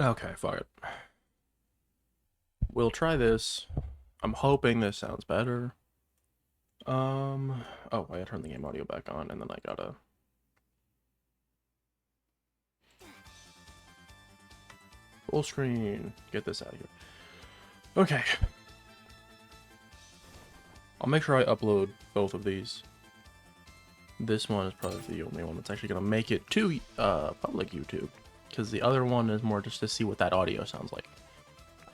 Okay, fuck it. We'll try this. I'm hoping this sounds better. Oh, I gotta turn the game audio back on, and then I gotta... Full screen. Get this out of here. Okay. I'll make sure I upload both of these. This one is probably the only one that's actually gonna make it to public YouTube, because the other one is more just to see what that audio sounds like.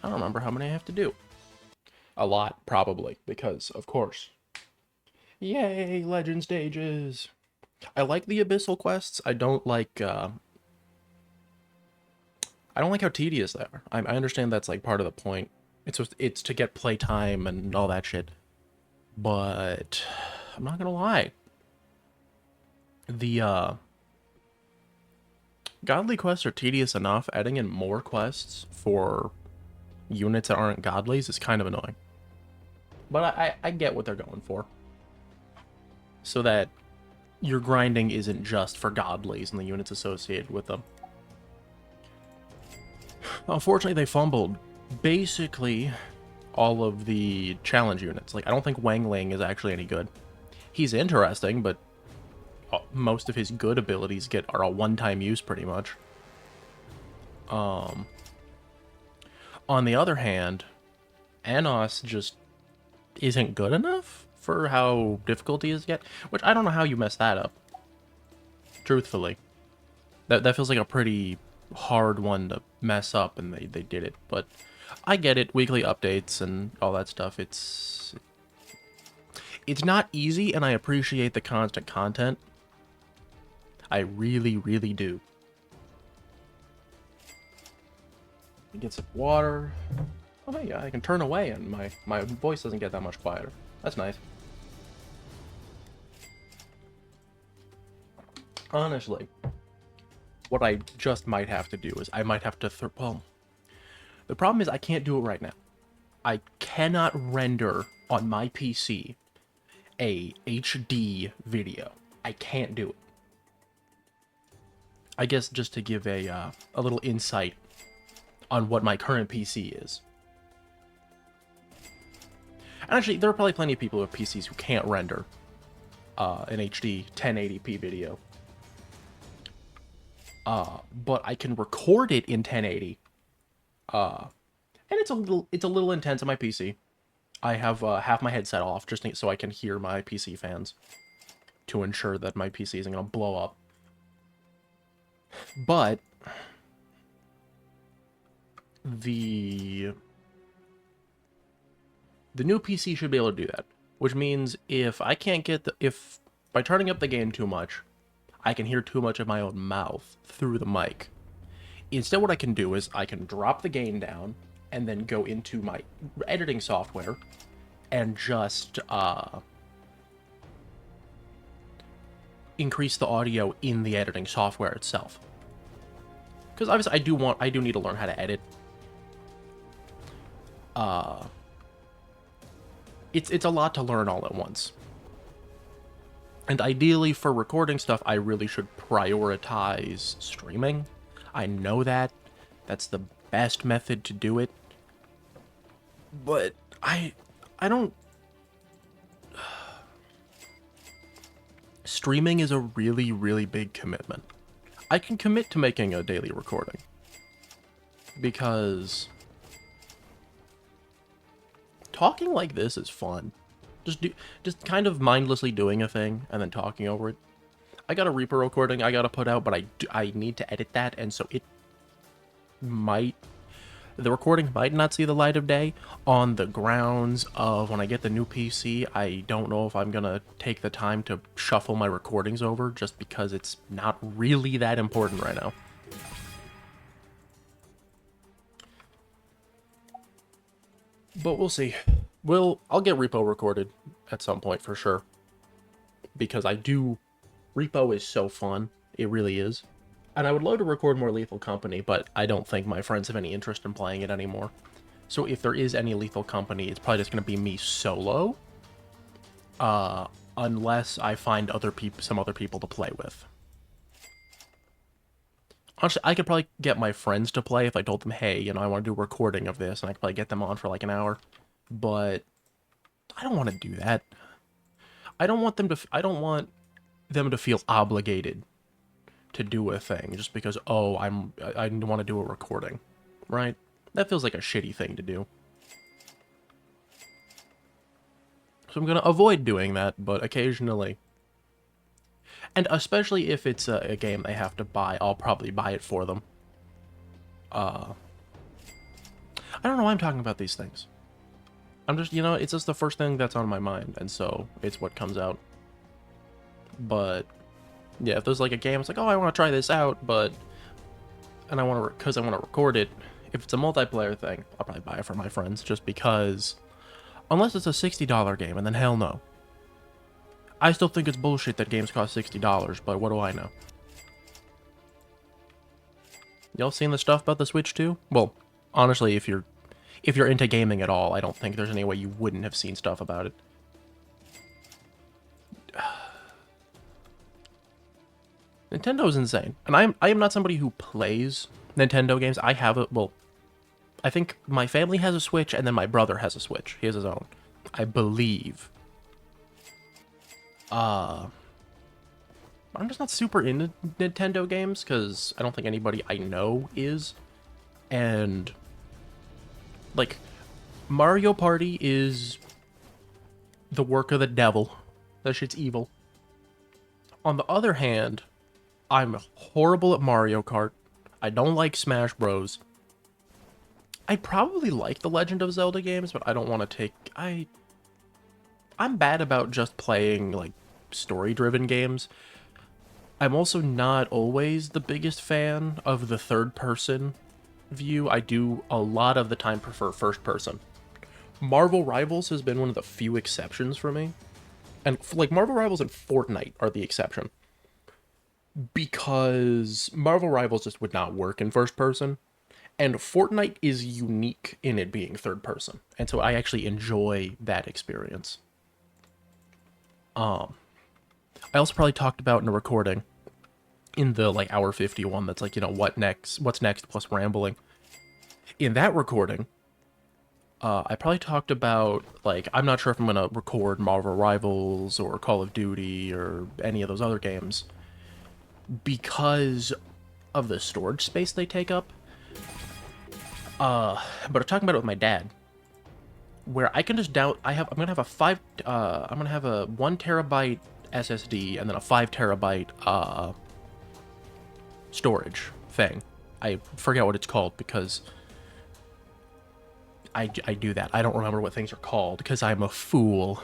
I don't remember how many I have to do. A lot, probably, because, of course. Yay, legend stages! I like the Abyssal quests. I don't like how tedious they are. I understand that's like part of the point. It's to get playtime and all that shit. But I'm not gonna lie. The godly quests are tedious enough. Adding in more quests for units that aren't godlies is kind of annoying. But I get what they're going for. So that your grinding isn't just for godlies and the units associated with them. Unfortunately, they fumbled basically all of the challenge units. Like, I don't think Wang Ling is actually any good. He's interesting, but most of his good abilities are a one-time use, pretty much. On the other hand, Anos just isn't good enough for how difficult he is to get, which I don't know how you mess that up. Truthfully. That feels like a pretty hard one to mess up, and they did it. But I get it, weekly updates and all that stuff. It's not easy, and I appreciate the constant content. I really, really do. Get some water. Oh yeah, I can turn away, and my voice doesn't get that much quieter. That's nice. Honestly, what I just might have to do is I might have to... well, the problem is I can't do it right now. I cannot render on my PC a HD video. I can't do it. I guess just to give a little insight on what my current PC is. And actually, there are probably plenty of people with PCs who can't render an HD 1080p video. But I can record it in 1080. And it's a little intense on my PC. I have half my headset off just so I can hear my PC fans to ensure that my PC isn't gonna blow up. But the new PC should be able to do that, which means if I can't get if by turning up the gain too much, I can hear too much of my own mouth through the mic. Instead, what I can do is I can drop the gain down and then go into my editing software and just increase the audio in the editing software itself. Because obviously I do need to learn how to edit. It's a lot to learn all at once. And ideally for recording stuff, I really should prioritize streaming. I know that. That's the best method to do it. But I don't... Streaming is a really, really big commitment. I can commit to making a daily recording. Because talking like this is fun. Just kind of mindlessly doing a thing and then talking over it. I got a Reaper recording I gotta put out, but I need to edit that, and so the recording might not see the light of day on the grounds of when I get the new PC. I don't know if I'm gonna take the time to shuffle my recordings over just because it's not really that important right now. But we'll see. I'll get Repo recorded at some point for sure. Because Repo is so fun. It really is. And I would love to record more Lethal Company, but I don't think my friends have any interest in playing it anymore. So if there is any Lethal Company, it's probably just going to be me solo. Unless I find some other people to play with. Honestly, I could probably get my friends to play if I told them, hey, I want to do a recording of this, and I could probably get them on for like an hour. But I don't want to do that. I don't want them to feel obligated to do a thing just because, oh, I want to do a recording, right? That feels like a shitty thing to do. So I'm going to avoid doing that, but occasionally. And especially if it's a game they have to buy, I'll probably buy it for them. I don't know why I'm talking about these things. I'm just, it's just the first thing that's on my mind, and so it's what comes out. But, yeah, if there's like a game, it's like, oh, I want to try this out, and I want to, because I want to record it. If it's a multiplayer thing, I'll probably buy it for my friends, just because, unless it's a $60 game, and then hell no. I still think it's bullshit that games cost $60, but what do I know? Y'all seen the stuff about the Switch too? Well, honestly, if you're into gaming at all, I don't think there's any way you wouldn't have seen stuff about it. Nintendo's insane. And I am not somebody who plays Nintendo games. I think my family has a Switch, and then my brother has a Switch. He has his own, I believe. I'm just not super into Nintendo games, because I don't think anybody I know is. And, like, Mario Party is the work of the devil. That shit's evil. On the other hand, I'm horrible at Mario Kart. I don't like Smash Bros. I probably like the Legend of Zelda games, but I don't want to take... I'm bad about just playing, like, story-driven games. I'm also not always the biggest fan of the third-person view. I do a lot of the time prefer first-person. Marvel Rivals has been one of the few exceptions for me. And, like, Marvel Rivals and Fortnite are the exception. Because Marvel Rivals just would not work in first-person. And Fortnite is unique in it being third-person. And so I actually enjoy that experience. I also probably talked about in a recording in the like hour 51 that's like, what's next plus rambling. In that recording, I probably talked about, like, I'm not sure if I'm gonna record Marvel Rivals or Call of Duty or any of those other games because of the storage space they take up. But I'm talking about it with my dad, where I can just I'm gonna have a 1 terabyte SSD and then a 5 terabyte storage thing. I forget what it's called because I do that. I don't remember what things are called because I'm a fool.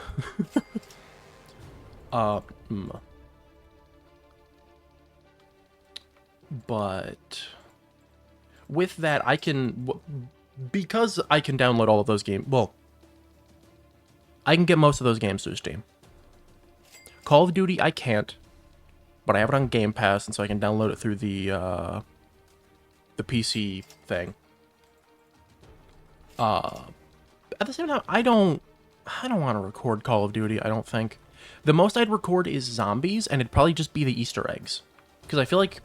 But with that, because I can download all of those games, well, I can get most of those games through Steam. Call of Duty, I can't, but I have it on Game Pass, and so I can download it through the PC thing. At the same time, I don't want to record Call of Duty, I don't think. The most I'd record is zombies, and it'd probably just be the Easter eggs. Because I feel like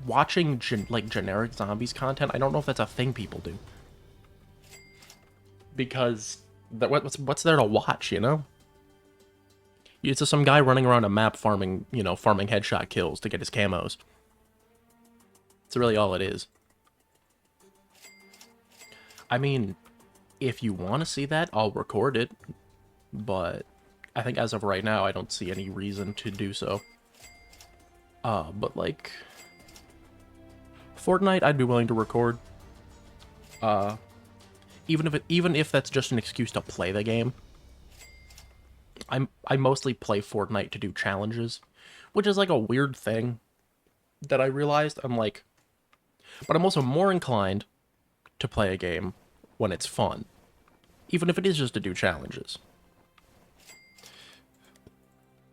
watching generic zombies content, I don't know if that's a thing people do. Because what's there to watch, It's just some guy running around a map farming headshot kills to get his camos. It's really all it is. I mean, if you want to see that, I'll record it. But I think as of right now, I don't see any reason to do so. But like Fortnite, I'd be willing to record. Even if that's just an excuse to play the game. I mostly play Fortnite to do challenges, which is like a weird thing that I realized. But I'm also more inclined to play a game when it's fun, even if it is just to do challenges.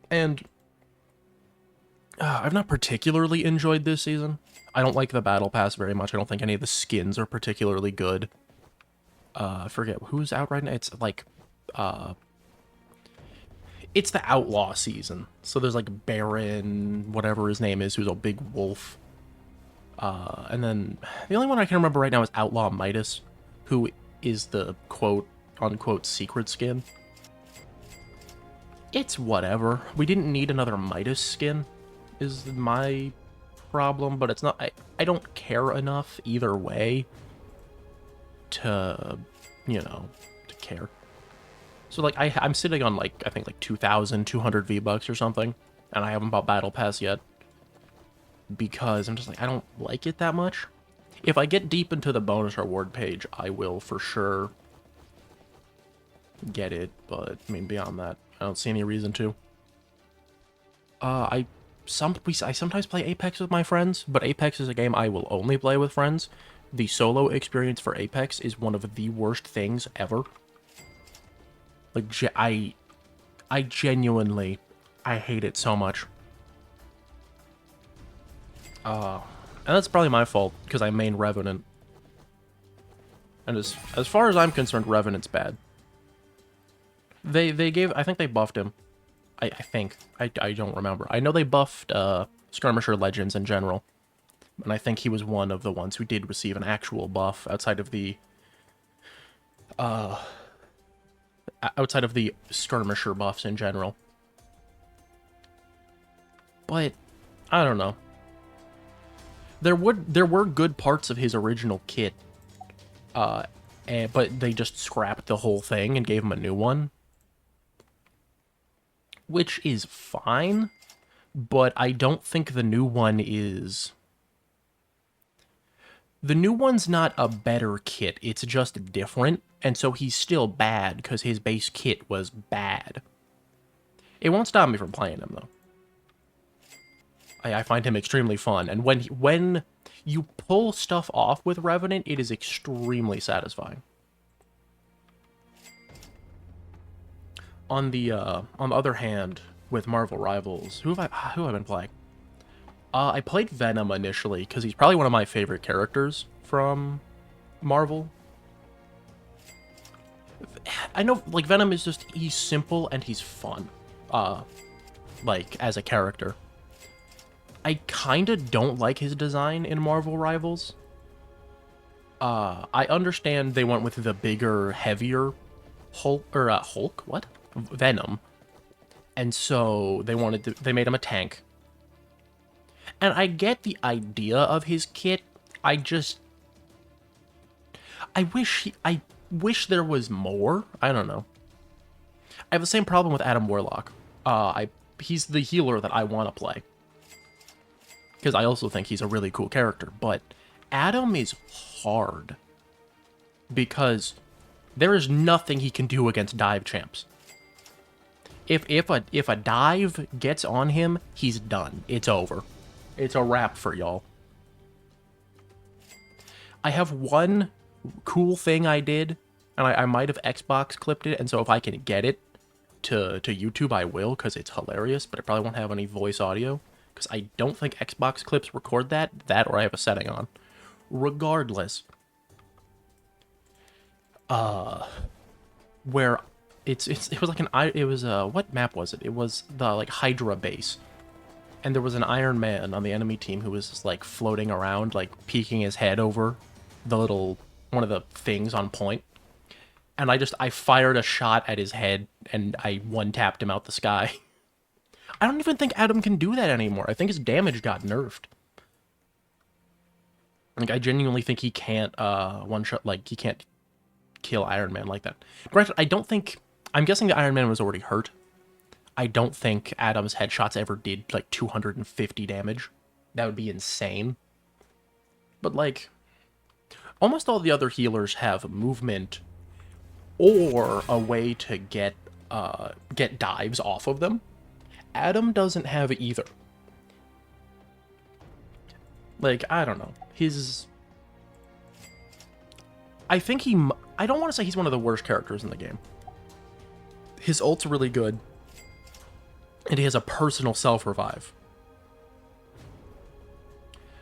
And I've not particularly enjoyed this season. I don't like the Battle Pass very much. I don't think any of the skins are particularly good. I forget who's out right now. It's like, it's the Outlaw season. So there's like Baron, whatever his name is, who's a big wolf. And then the only one I can remember right now is Outlaw Midas, who is the quote-unquote secret skin. It's whatever. We didn't need another Midas skin, is my problem, but it's not... I don't care enough either way to, you know, to care. So, like, I'm sitting on, like, I think, like, 2,200 V-Bucks or something, and I haven't bought Battle Pass yet, because I'm just like, I don't like it that much. If I get deep into the bonus reward page, I will for sure get it, but, I mean, beyond that, I don't see any reason to. I sometimes play Apex with my friends, but Apex is a game I will only play with friends. The solo experience for Apex is one of the worst things ever. Like, I genuinely, I hate it so much. And that's probably my fault, because I main Revenant. And as far as I'm concerned, Revenant's bad. They gave, I think they buffed him. I think. I don't remember. I know they buffed Skirmisher Legends in general. And I think he was one of the ones who did receive an actual buff outside of the Skirmisher buffs in general. But I don't know. There were good parts of his original kit. But they just scrapped the whole thing and gave him a new one. Which is fine, but I don't think the new one is... The new one's not a better kit, it's just different, and so he's still bad because his base kit was bad. It won't stop me from playing him, though. I find him extremely fun, and when you pull stuff off with Revenant, it is extremely satisfying. On the other hand, with Marvel Rivals, who have I been playing? I played Venom initially, because he's probably one of my favorite characters from Marvel. I know, like, Venom is just, he's simple and he's fun. Like, as a character. I kinda don't like his design in Marvel Rivals. I understand they went with the bigger, heavier Hulk? What? Venom. And so they made him a tank. And I get the idea of his kit. I wish there was more. I don't know. I have the same problem with Adam Warlock. He's the healer that I want to play. Because I also think he's a really cool character. But Adam is hard. Because there is nothing he can do against dive champs. If a dive gets on him, he's done. It's over. It's a wrap for y'all. I have one cool thing I did, and I might have Xbox clipped it, and so if I can get it to YouTube, I will, because it's hilarious, but it probably won't have any voice audio, because I don't think Xbox clips record that or I have a setting on. Regardless, where it was like what map was it? It was the, like, Hydra base. And there was an Iron Man on the enemy team who was just, like, floating around, like, peeking his head over one of the things on point. And I fired a shot at his head, and I one-tapped him out the sky. I don't even think Adam can do that anymore. I think his damage got nerfed. Like, I genuinely think he can't, one-shot, like, he can't kill Iron Man like that. Granted, I'm guessing the Iron Man was already hurt. I don't think Adam's headshots ever did, like, 250 damage. That would be insane. But, like, almost all the other healers have movement or a way to get dives off of them. Adam doesn't have either. Like, I don't know. I don't want to say he's one of the worst characters in the game. His ult's really good. And he has a personal self-revive.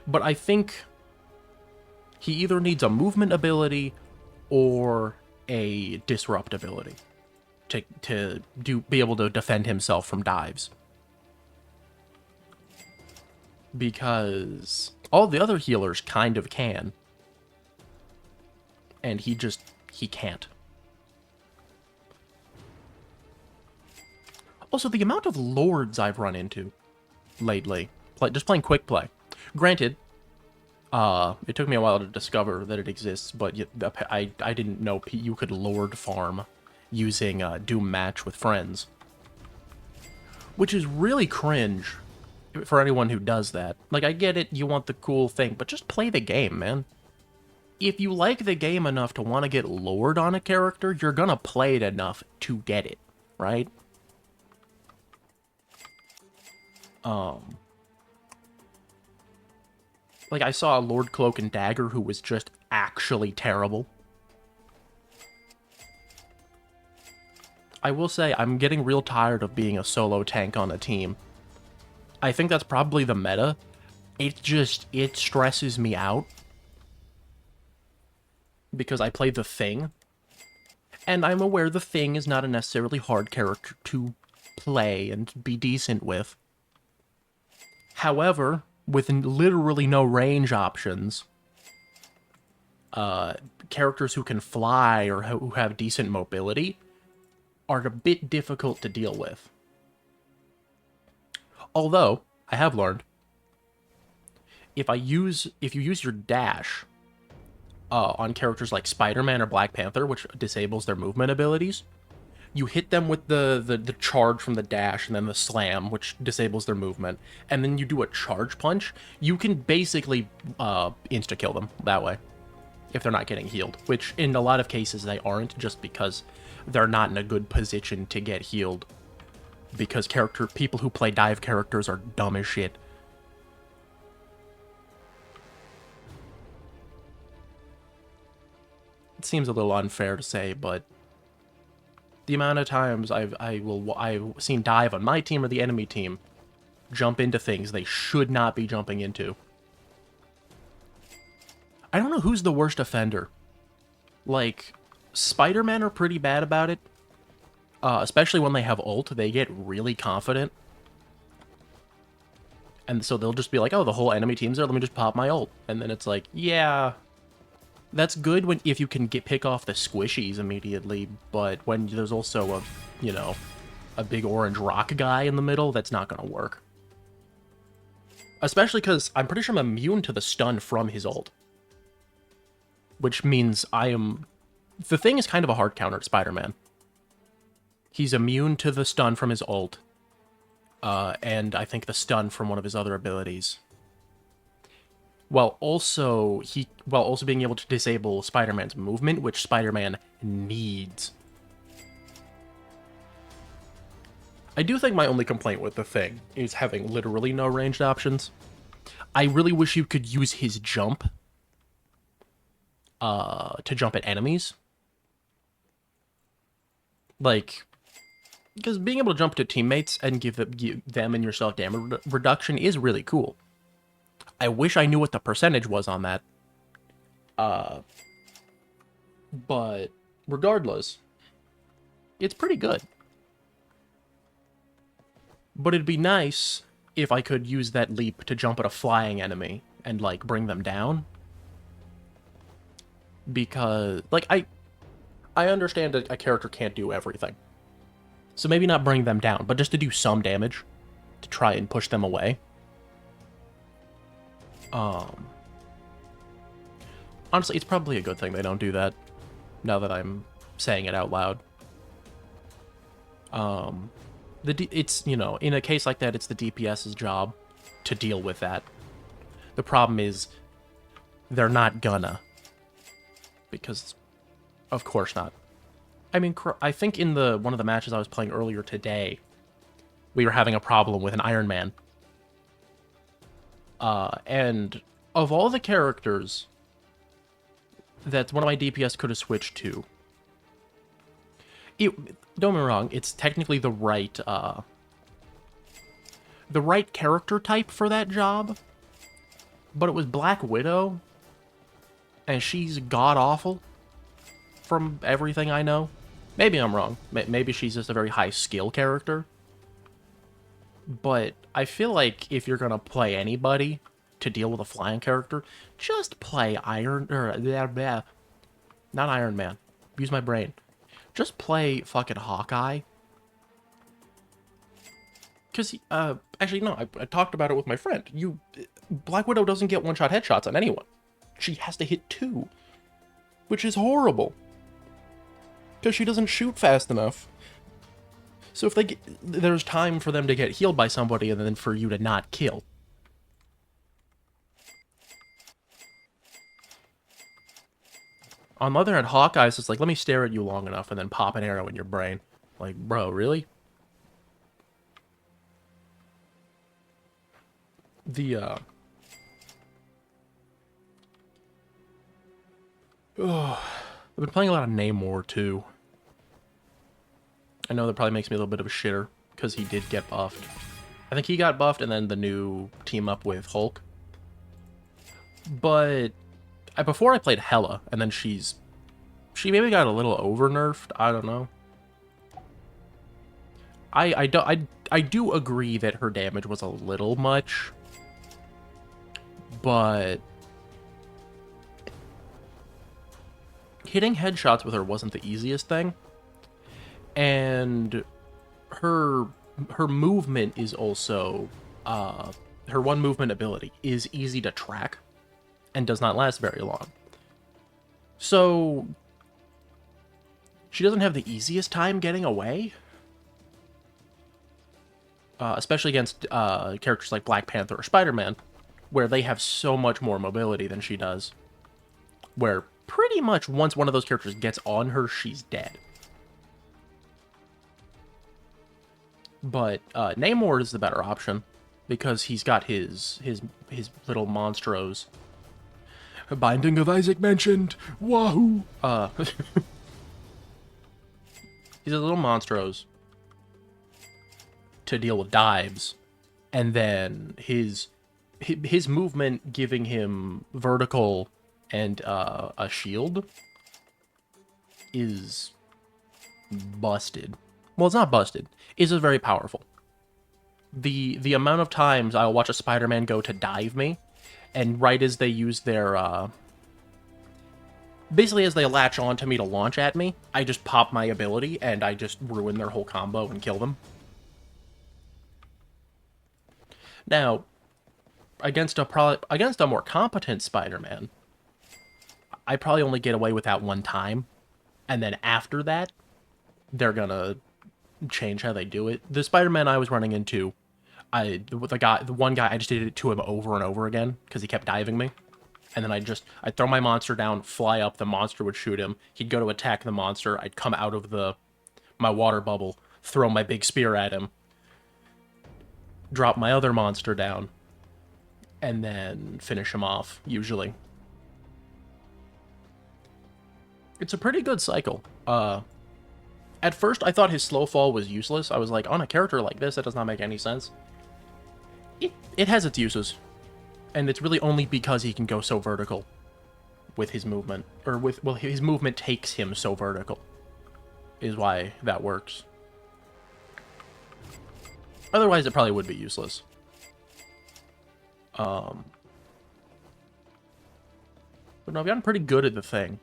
But I think he either needs a movement ability or a disrupt ability to be able to defend himself from dives. Because All the other healers kind of can. And he can't. Also, the amount of lords I've run into lately, just playing quick play. Granted, it took me a while to discover that it exists, but I didn't know you could lord farm using Doom Match with friends. Which is really cringe for anyone who does that. Like, I get it, you want the cool thing, but just play the game, man. If you like the game enough to want to get lord on a character, you're gonna play it enough to get it, right? Like, I saw a Lord Cloak and Dagger who was just actually terrible. I will say, I'm getting real tired of being a solo tank on a team. I think that's probably the meta. It stresses me out. Because I play the Thing. And I'm aware the Thing is not a necessarily hard character to play and be decent with. However, with literally no range options, characters who can fly or who have decent mobility are a bit difficult to deal with. Although, I have learned, if you use your dash on characters like Spider-Man or Black Panther, which disables their movement abilities, you hit them with the charge from the dash and then the slam, which disables their movement, and then you do a charge punch, you can basically insta-kill them that way, if they're not getting healed, which in a lot of cases they aren't, just because they're not in a good position to get healed, because people who play dive characters are dumb as shit. It seems a little unfair to say, but the amount of times I've seen dive on my team or the enemy team jump into things they should not be jumping into. I don't know who's the worst offender. Like, Spider-Man are pretty bad about it. Especially when they have ult, they get really confident. And so they'll just be like, oh, the whole enemy team's there, let me just pop my ult. And then it's like, yeah, that's good if you can pick off the squishies immediately, but when there's also a big orange rock guy in the middle, that's not gonna work. Especially because I'm pretty sure I'm immune to the stun from his ult. Which means the Thing is kind of a hard counter at Spider-Man. He's immune to the stun from his ult, and I think the stun from one of his other abilities. While also being able to disable Spider-Man's movement, which Spider-Man needs. I do think my only complaint with the Thing is having literally no ranged options. I really wish you could use his jump to jump at enemies. Like, because being able to jump to teammates and give them and yourself damage reduction is really cool. I wish I knew what the percentage was on that. But regardless, it's pretty good. But it'd be nice if I could use that leap to jump at a flying enemy and, like, bring them down. Because, like, I understand that a character can't do everything. So maybe not bring them down, but just to do some damage to try and push them away. Honestly, it's probably a good thing they don't do that, now that I'm saying it out loud. It's, in a case like that, it's the DPS's job to deal with that. The problem is, they're not gonna. Because, of course not. I mean, I think in one of the matches I was playing earlier today, we were having a problem with an Iron Man. And of all the characters that one of my DPS could have switched to, don't get me wrong, it's technically the right character type for that job, but it was Black Widow, and she's god-awful from everything I know. Maybe I'm wrong. Maybe she's just a very high skill character. But I feel like if you're gonna play anybody, to deal with a flying character, just play not Iron Man. Use my brain. Just play fucking Hawkeye. Because, actually, no, I talked about it with my friend. Black Widow doesn't get one-shot headshots on anyone. She has to hit 2. Which is horrible. Because she doesn't shoot fast enough. So if there's time for them to get healed by somebody and then for you to not kill. On the other hand, Hawkeye's just like, let me stare at you long enough and then pop an arrow in your brain. Like, bro, really? I've been playing a lot of Namor, too. I know that probably makes me a little bit of a shitter, because he did get buffed. I think he got buffed, and then the new team-up with Hulk. But before I played Hela, and then she maybe got a little over-nerfed, I don't know. I do agree that her damage was a little much, but hitting headshots with her wasn't the easiest thing, and her movement is also her one movement ability is easy to track and does not last very long. So she doesn't have the easiest time getting away, especially against characters like Black Panther or Spider-Man, where they have so much more mobility than she does, where pretty much once one of those characters gets on her, she's dead. But Namor is the better option, because he's got his little monstros. Binding of Isaac mentioned! Wahoo! He's a little monstros to deal with dives, and then his movement giving him vertical and a shield is busted. Well, it's not busted. It's just very powerful. The amount of times I'll watch a Spider-Man go to dive me, and right as they use their basically as they latch on to me to launch at me, I just pop my ability and I just ruin their whole combo and kill them. Now, against a more competent Spider-Man, I probably only get away with that one time, and then after that, they're gonna change how they do it. The Spider-Man I was running into, the one guy, I just did it to him over and over again because he kept diving me, and then I'd throw my monster down, fly up, the monster would shoot him. He'd go to attack the monster. I'd come out of my water bubble, throw my big spear at him, drop my other monster down, and then finish him off, usually. It's a pretty good cycle. At first, I thought his slow fall was useless. I was like, on a character like this, that does not make any sense. It has its uses. And it's really only because he can go so vertical with his movement. Well, his movement takes him so vertical, is why that works. Otherwise, it probably would be useless. But no, I've gotten pretty good at the thing.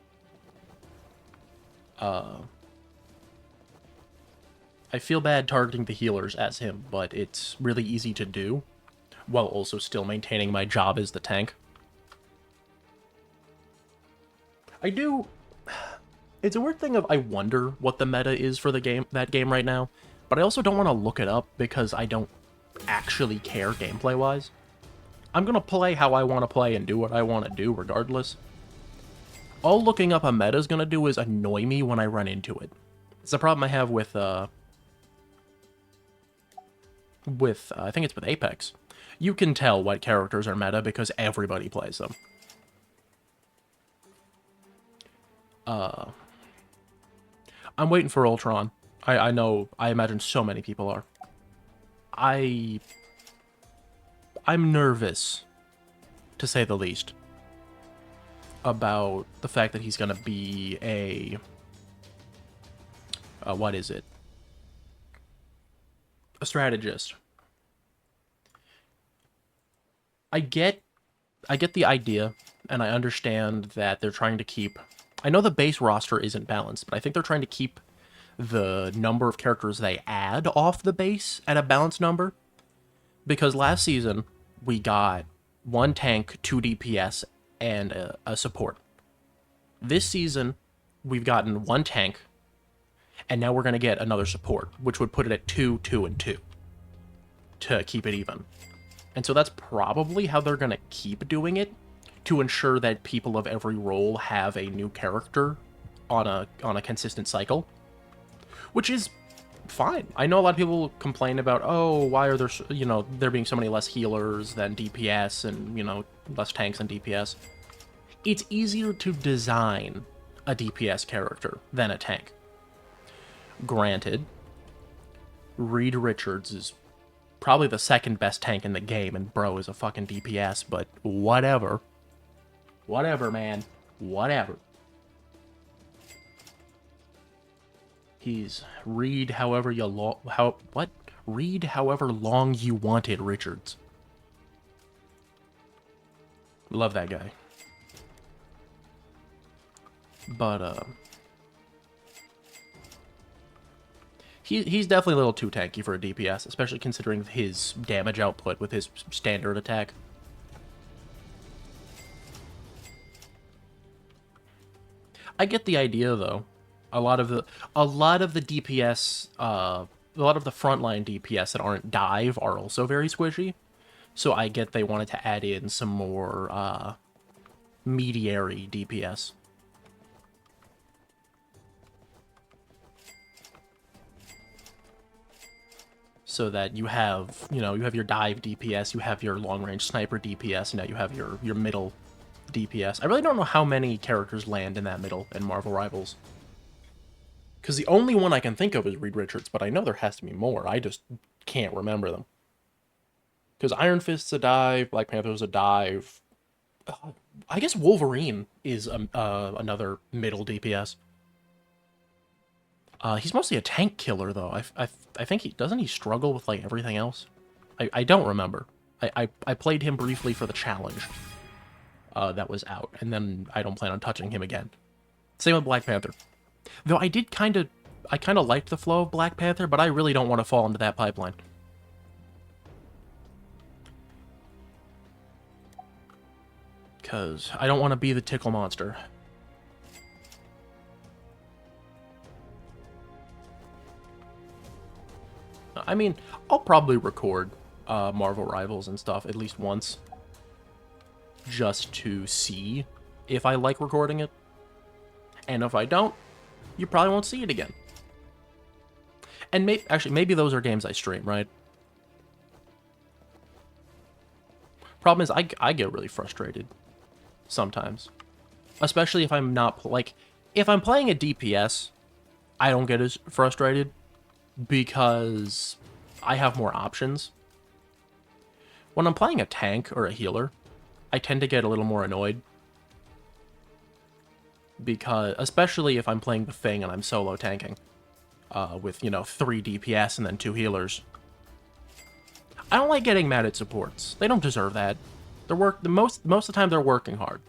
I feel bad targeting the healers as him, but it's really easy to do, while also still maintaining my job as the tank. It's a weird thing of I wonder what the meta is for that game right now, but I also don't want to look it up because I don't actually care gameplay-wise. I'm gonna play how I want to play and do what I want to do regardless. All looking up a meta is gonna do is annoy me when I run into it. It's the problem I have with I think it's with Apex. You can tell what characters are meta because everybody plays them. I'm waiting for Ultron. I know, I imagine so many people are. I'm nervous, to say the least, about the fact that he's gonna be a what is it? A strategist. I get I get the idea, and I understand that they're trying to keep... I know the base roster isn't balanced, but I think they're trying to keep the number of characters they add off the base at a balanced number. Because last season, we got 1 tank, 2 DPS, and a support. This season, we've gotten 1 tank, and now we're going to get another support, which would put it at 2, 2, and 2 to keep it even. And so that's probably how they're going to keep doing it, to ensure that people of every role have a new character on a consistent cycle, which is fine. I know a lot of people complain about, oh, why are there, there being so many less healers than DPS and, less tanks than DPS. It's easier to design a DPS character than a tank. Granted, Reed Richards is probably the second best tank in the game, and bro is a fucking DPS, but whatever. Whatever, man. Whatever. He's read however read however long you want it, Richards. Love that guy. But he's definitely a little too tanky for a DPS, especially considering his damage output with his standard attack. I get the idea though. A lot of the DPS, a lot of the frontline DPS that aren't dive are also very squishy. So I get they wanted to add in some more mediary DPS. So that you have, you have your dive DPS, you have your long-range sniper DPS, and now you have your middle DPS. I really don't know how many characters land in that middle in Marvel Rivals. Because the only one I can think of is Reed Richards, but I know there has to be more. I just can't remember them. Because Iron Fist's a dive, Black Panther's a dive. I guess Wolverine is another middle DPS. He's mostly a tank killer, though. I think doesn't he struggle with like everything else? I don't remember. I played him briefly for the challenge that was out, and then I don't plan on touching him again. Same with Black Panther. Though I kind of liked the flow of Black Panther, but I really don't want to fall into that pipeline. Because I don't want to be the tickle monster. I mean, I'll probably record Marvel Rivals and stuff at least once. Just to see if I like recording it. And if I don't, you probably won't see it again. And maybe those are games I stream, right? Problem is, I get really frustrated sometimes. Especially if I'm not, if I'm playing a DPS, I don't get as frustrated because I have more options. When I'm playing a tank or a healer, I tend to get a little more annoyed. Because, especially if I'm playing the Thing and I'm solo tanking, with, 3 DPS and then 2 healers. I don't like getting mad at supports. They don't deserve that. Most of the time they're working hard.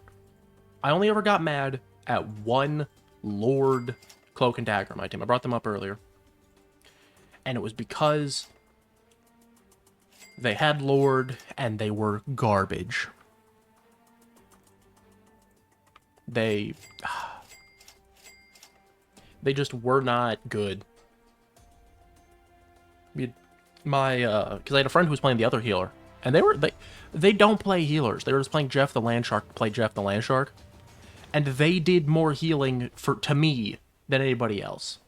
I only ever got mad at one Lord Cloak and Dagger on my team. I brought them up earlier. And it was because they had Lord and they were garbage. They just were not good. Because I had a friend who was playing the other healer, and they don't play healers. They were just playing Jeff the Landshark to play Jeff the Landshark, and they did more healing to me than anybody else.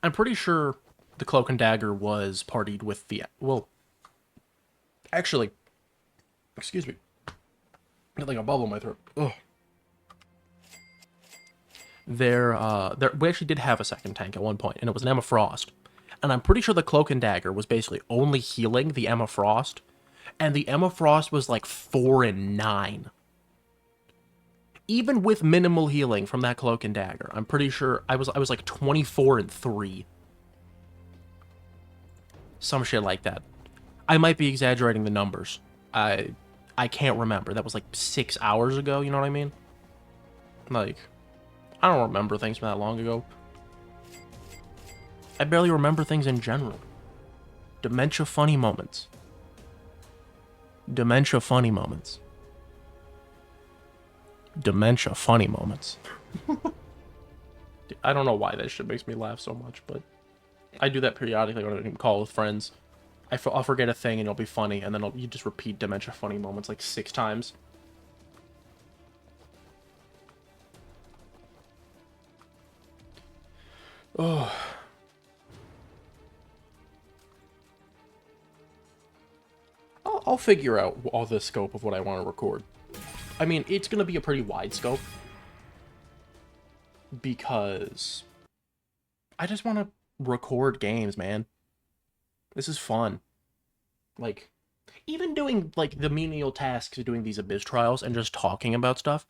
I'm pretty sure the Cloak and Dagger was partied with the actually, excuse me, I got like a bubble in my throat. Ugh. We actually did have a second tank at one point, and it was an Emma Frost. And I'm pretty sure the Cloak and Dagger was basically only healing the Emma Frost, and the Emma Frost was like 4 and 9. Even with minimal healing from that Cloak and Dagger, I'm pretty sure I was like 24 and 3. Some shit like that. I might be exaggerating the numbers. I I can't remember. That was like 6 hours ago, you know what I mean? Like, I don't remember things from that long ago. I barely remember things in general. Dementia funny moments. Dementia funny moments. Dementia funny moments. I don't know why that shit makes me laugh so much, but I do that periodically when I call with friends. I'll forget a thing and it'll be funny, and then you just repeat dementia funny moments like 6 times. Oh. I'll figure out all the scope of what I want to record. I mean, it's going to be a pretty wide scope. Because I just want to record games, man. This is fun. Like, even doing, like, the menial tasks of doing these Abyss trials and just talking about stuff,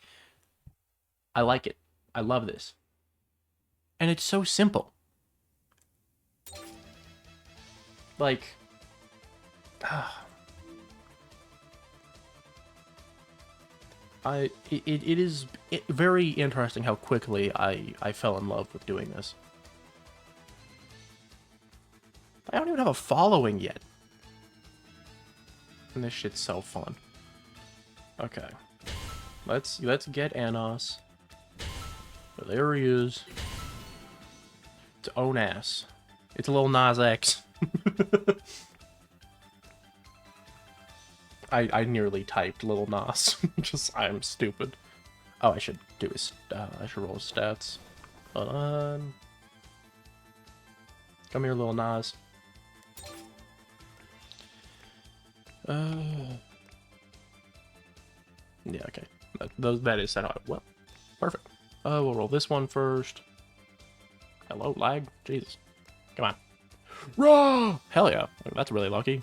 I like it. I love this. And it's so simple. Like, it is very interesting how quickly I fell in love with doing this. I don't even have a following yet. And this shit's so fun. Okay. Let's get Anos. So there he is. It's own ass. It's a little Nas X. I nearly typed little Nas. Just, I'm stupid. Oh, I should do his, I should roll his stats. Hold on. Come here, little Nas. Yeah, okay. That is set out well. Perfect. We'll roll this one first. Hello, lag? Jesus. Come on. Raw! Hell yeah. That's really lucky.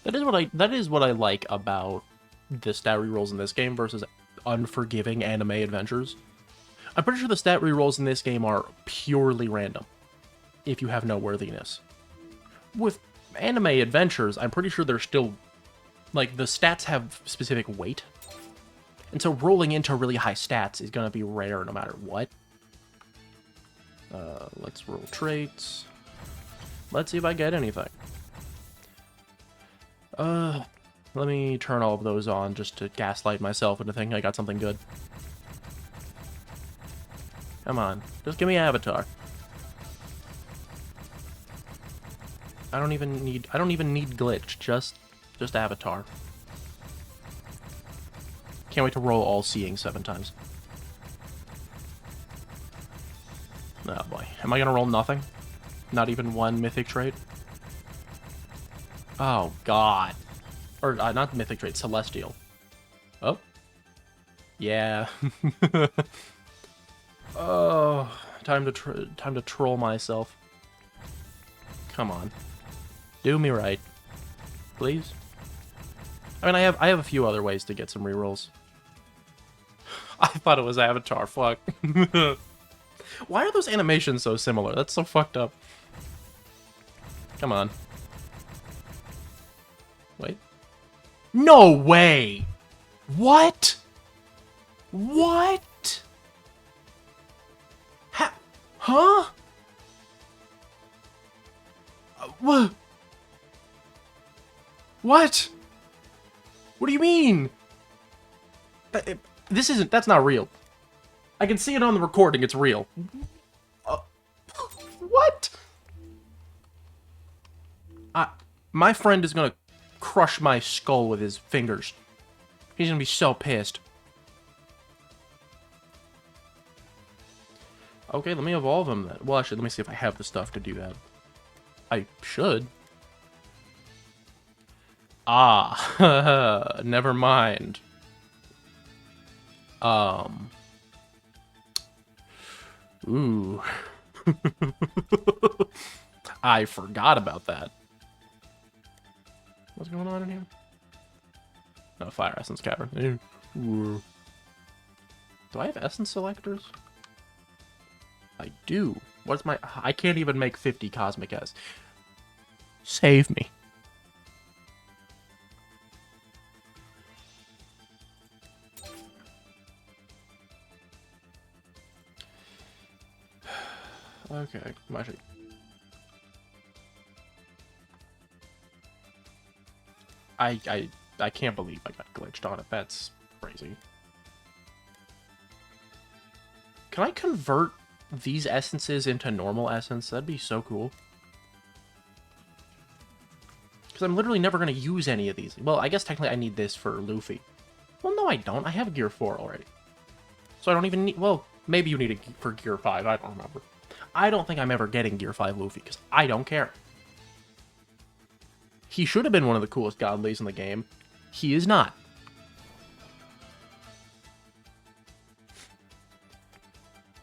That is what I like about the stat rerolls in this game versus unforgiving anime adventures. I'm pretty sure the stat rerolls in this game are purely random, if you have no worthiness. With anime adventures, I'm pretty sure they're still, like, the stats have specific weight. And so rolling into really high stats is going to be rare no matter what. Let's roll traits. Let's see if I get anything. Let me turn all of those on just to gaslight myself into thinking I got something good. Come on, just give me Avatar. I don't even need glitch, just Avatar. Can't wait to roll all seeing 7 times. Oh boy, am I gonna roll nothing? Not even one mythic trait? Oh god. Or not mythic trait, celestial. Oh. Yeah. Oh, time to troll myself. Come on. Do me right. Please. I mean, I have a few other ways to get some rerolls. I thought it was Avatar, fuck. Why are those animations so similar? That's so fucked up. Come on. Wait. No way! What? What? Huh? What? What? What do you mean? That's not real. I can see it on the recording, it's real. What? My friend is gonna crush my skull with his fingers. He's gonna be so pissed. Okay, let me evolve him then. Well, actually, let me see if I have the stuff to do that. I should. Ah, never mind. Ooh. I forgot about that. What's going on in here? No, Fire Essence Cavern. Ooh. Do I have Essence Selectors? I do. What's my... I can't even make 50 Cosmic S. Save me. Okay, actually, I can't believe I got glitched on it. That's crazy. Can I convert these essences into normal essence? That'd be so cool. Because I'm literally never going to use any of these. Well, I guess technically I need this for Luffy. Well, no, I don't. I have Gear 4 already. So I don't even need... Well, maybe you need it for Gear 5. I don't remember. I don't think I'm ever getting Gear 5 Luffy, because I don't care. He should have been one of the coolest godlies in the game. He is not.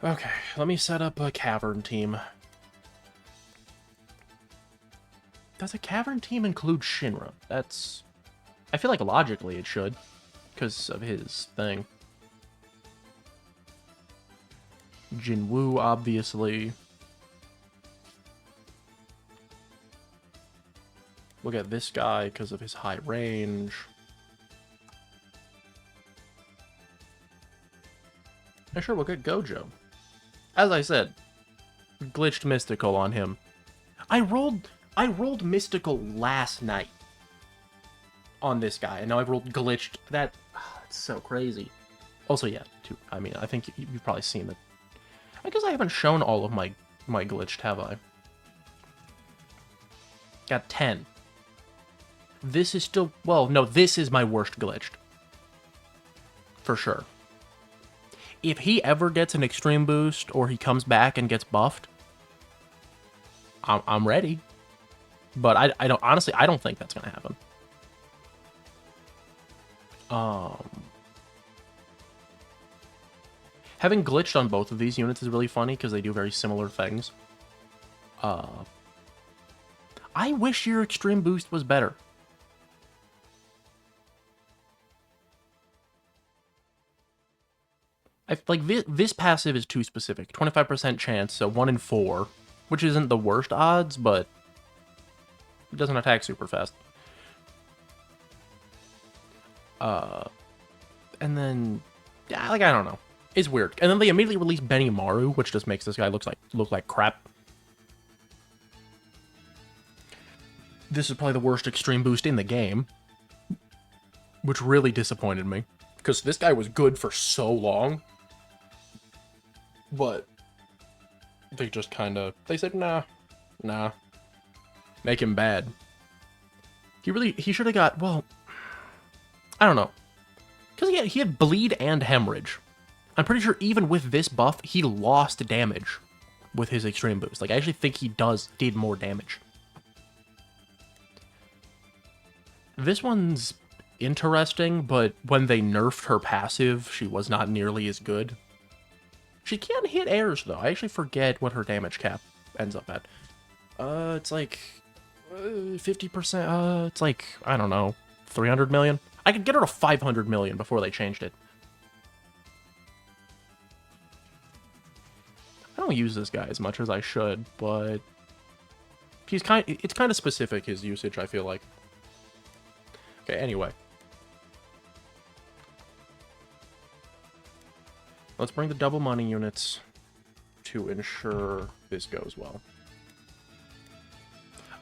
Okay, let me set up a cavern team. Does a cavern team include Shinra? That's... I feel like logically it should, because of his thing. Jinwoo, obviously. We'll get this guy because of his high range. And sure, we'll get Gojo. As I said, glitched Mystical on him. I rolled Mystical last night on this guy, and now I've rolled glitched. That's so crazy. Also, yeah, too. I mean, I think you've probably seen it. I guess I haven't shown all of my glitched, have I? Got 10. This is still... Well, no, this is my worst glitched. For sure. If he ever gets an extreme boost, or he comes back and gets buffed, I'm ready. But I don't... Honestly, I don't think that's going to happen. Having glitched on both of these units is really funny, because they do very similar things. I wish your extreme boost was better. Like, this passive is too specific. 25% chance, so 1 in 4. Which isn't the worst odds, but... it doesn't attack super fast. And then... yeah, like, I don't know. It's weird. And then they immediately release Benimaru, which just makes this guy look like crap. This is probably the worst extreme boost in the game. Which really disappointed me. Because this guy was good for so long. But they just kind of... they said, nah. Make him bad. He should have got... well... I don't know. Because he had bleed and hemorrhage. I'm pretty sure even with this buff, he lost damage with his extreme boost. Like, I actually think he did more damage. This one's interesting, but when they nerfed her passive, she was not nearly as good. She can hit airs, though. I actually forget what her damage cap ends up at. It's like 50%. It's like, I don't know, 300 million? I could get her to 500 million before they changed it. I don't use this guy as much as I should, but it's kind of specific, his usage, I feel like. Okay, anyway. Let's bring the double money units to ensure this goes well.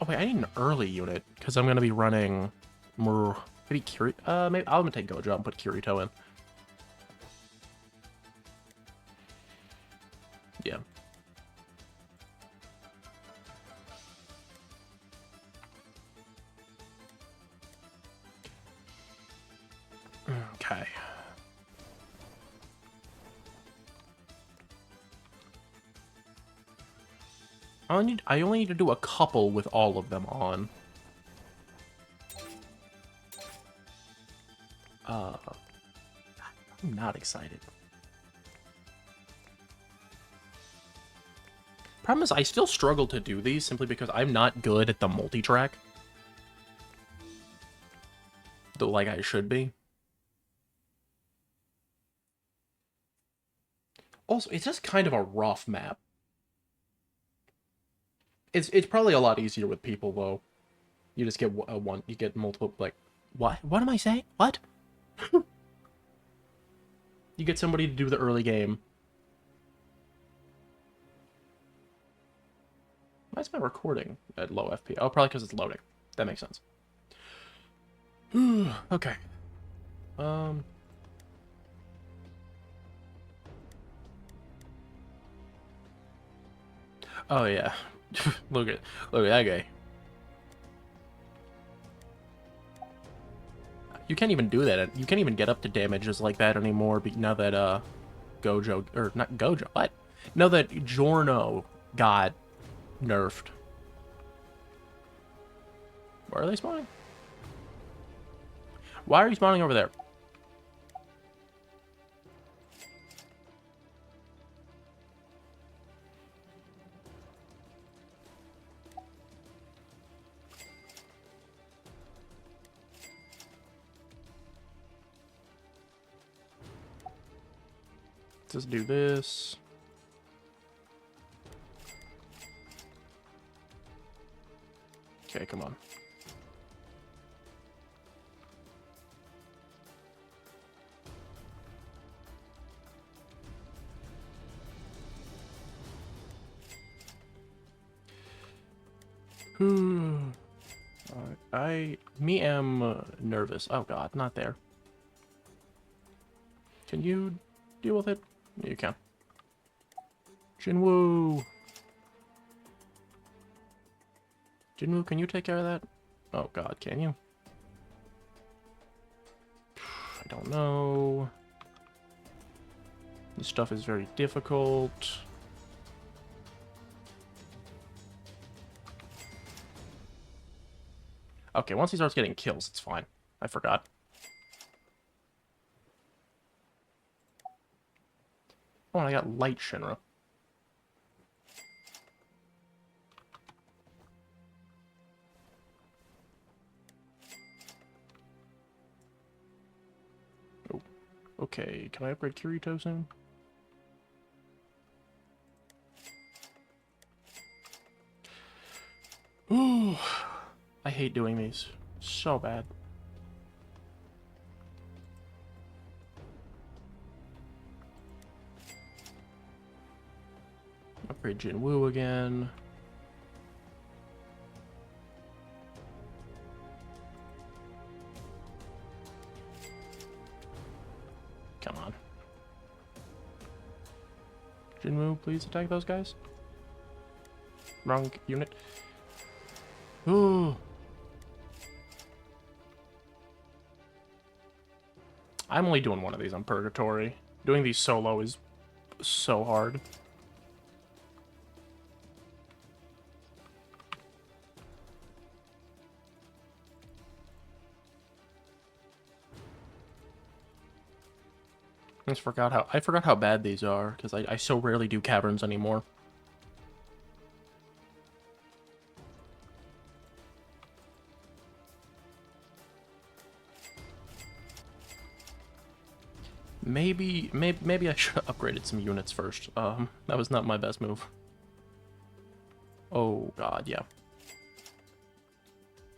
Oh wait, I need an early unit, because I'm going to be running more... maybe Kirito? Maybe I'm going to take Gojo and put Kirito in. Yeah. Okay. I only need to do a couple with all of them on. I'm not excited. Problem is, I still struggle to do these simply because I'm not good at the multi-track. Though, like I should be. Also, it's just kind of a rough map. It's probably a lot easier with people, though. You just get a one. You get multiple. Like, what? What am I saying? What? You get somebody to do the early game. Why is my recording at low FP? Oh, probably because it's loading. That makes sense. Okay. Oh yeah. look at that guy. You can't even do that. You can't even get up to damages like that anymore. Now that Gojo, or not Gojo, what? Now that Giorno got nerfed. Where are they spawning? Why are you spawning over there? Let's just do this. Okay, come on. Me am nervous. Oh god, not there. Can you deal with it? You can. Jinwoo! Jinwoo, can you take care of that? Oh god, can you? I don't know. This stuff is very difficult. Okay, once he starts getting kills, it's fine. I forgot. Oh, and I got Light Shinra. Oh, okay. Can I upgrade Kirito soon? Ooh, I hate doing these. So bad. Upgrade Jinwoo again. Come on. Jinwoo, please attack those guys. Wrong unit. Ooh. I'm only doing one of these on Purgatory. Doing these solo is so hard. I forgot how bad these are, because I so rarely do caverns anymore. Maybe I should have upgraded some units first. That was not my best move. Oh god, yeah.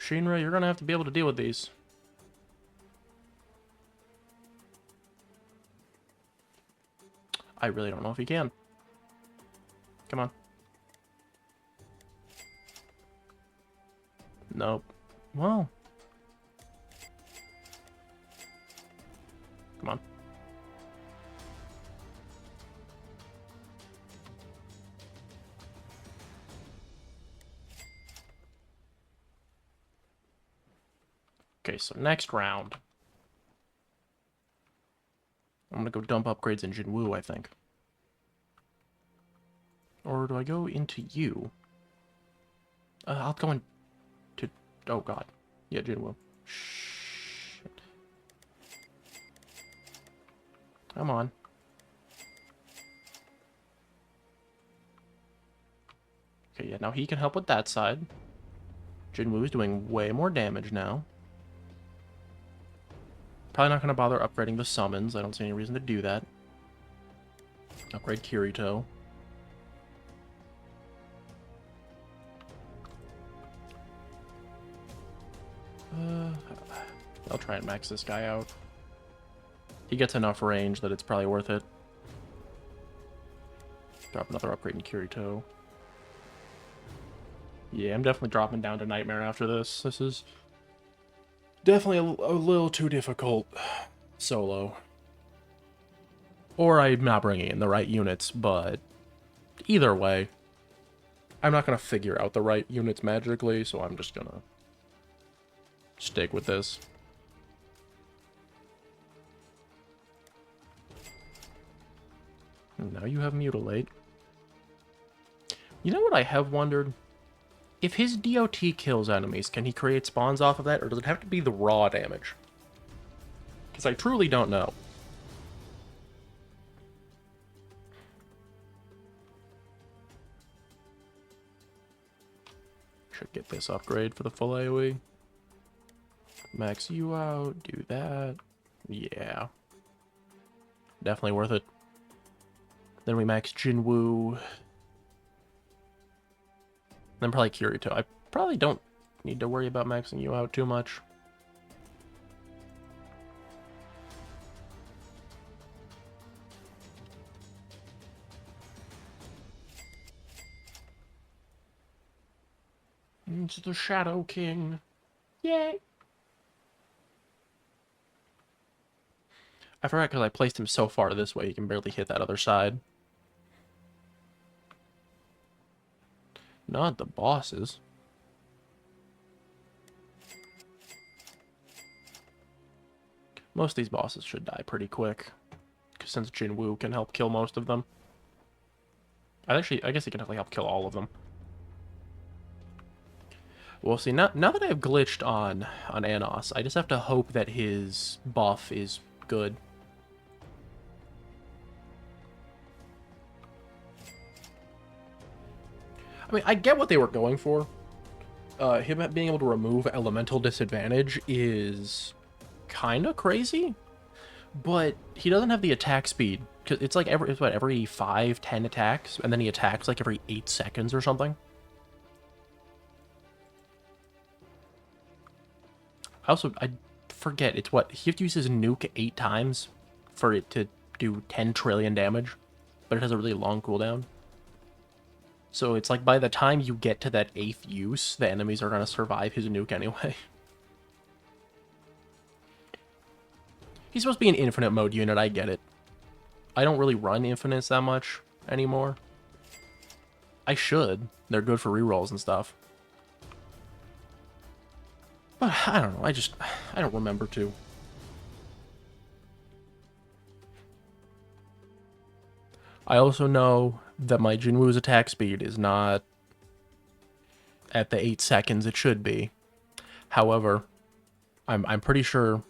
Shinra, you're gonna have to be able to deal with these. I really don't know if he can. Come on. Nope. Well. Come on. Okay, so next round. I'm gonna go dump upgrades in Jinwoo, I think. Or do I go into you? I'll go into... Oh, God. Yeah, Jinwoo. Shit. Come on. Okay, yeah, now he can help with that side. Jinwoo is doing way more damage now. Probably not going to bother upgrading the summons. I don't see any reason to do that. Upgrade Kirito. I'll try and max this guy out. He gets enough range that it's probably worth it. Drop another upgrade in Kirito. Yeah, I'm definitely dropping down to Nightmare after this. This is definitely a little too difficult solo. Or I'm not bringing in the right units, but either way, I'm not going to figure out the right units magically, so I'm just going to stick with this. Now you have Mutilate. You know what I have wondered? If his DOT kills enemies, can he create spawns off of that, or does it have to be the raw damage? Because I truly don't know. Should get this upgrade for the full AoE. Max you out, do that. Yeah. Definitely worth it. Then we max Jinwoo. Then probably Kirito. I probably don't need to worry about maxing you out too much. It's the Shadow King. Yay! I forgot because I placed him so far this way, he can barely hit that other side. Not the bosses. Most of these bosses should die pretty quick, since Jinwoo can help kill most of them. I guess he can definitely help kill all of them. Well, see, now that I've glitched on Anos, I just have to hope that his buff is good. I mean, I get what they were going for. Him being able to remove elemental disadvantage is kind of crazy, but he doesn't have the attack speed. Cause it's like every 5-10 attacks, and then he attacks like every 8 seconds or something. I forget, it's what, he has to use his nuke 8 times for it to do 10 trillion damage, but it has a really long cooldown. So it's like by the time you get to that 8th use, the enemies are going to survive his nuke anyway. He's supposed to be an infinite mode unit, I get it. I don't really run infinites that much anymore. I should. They're good for rerolls and stuff. But I don't know, I don't remember to. I also know that my Jinwoo's attack speed is not at the 8 seconds it should be. However, I'm pretty sure,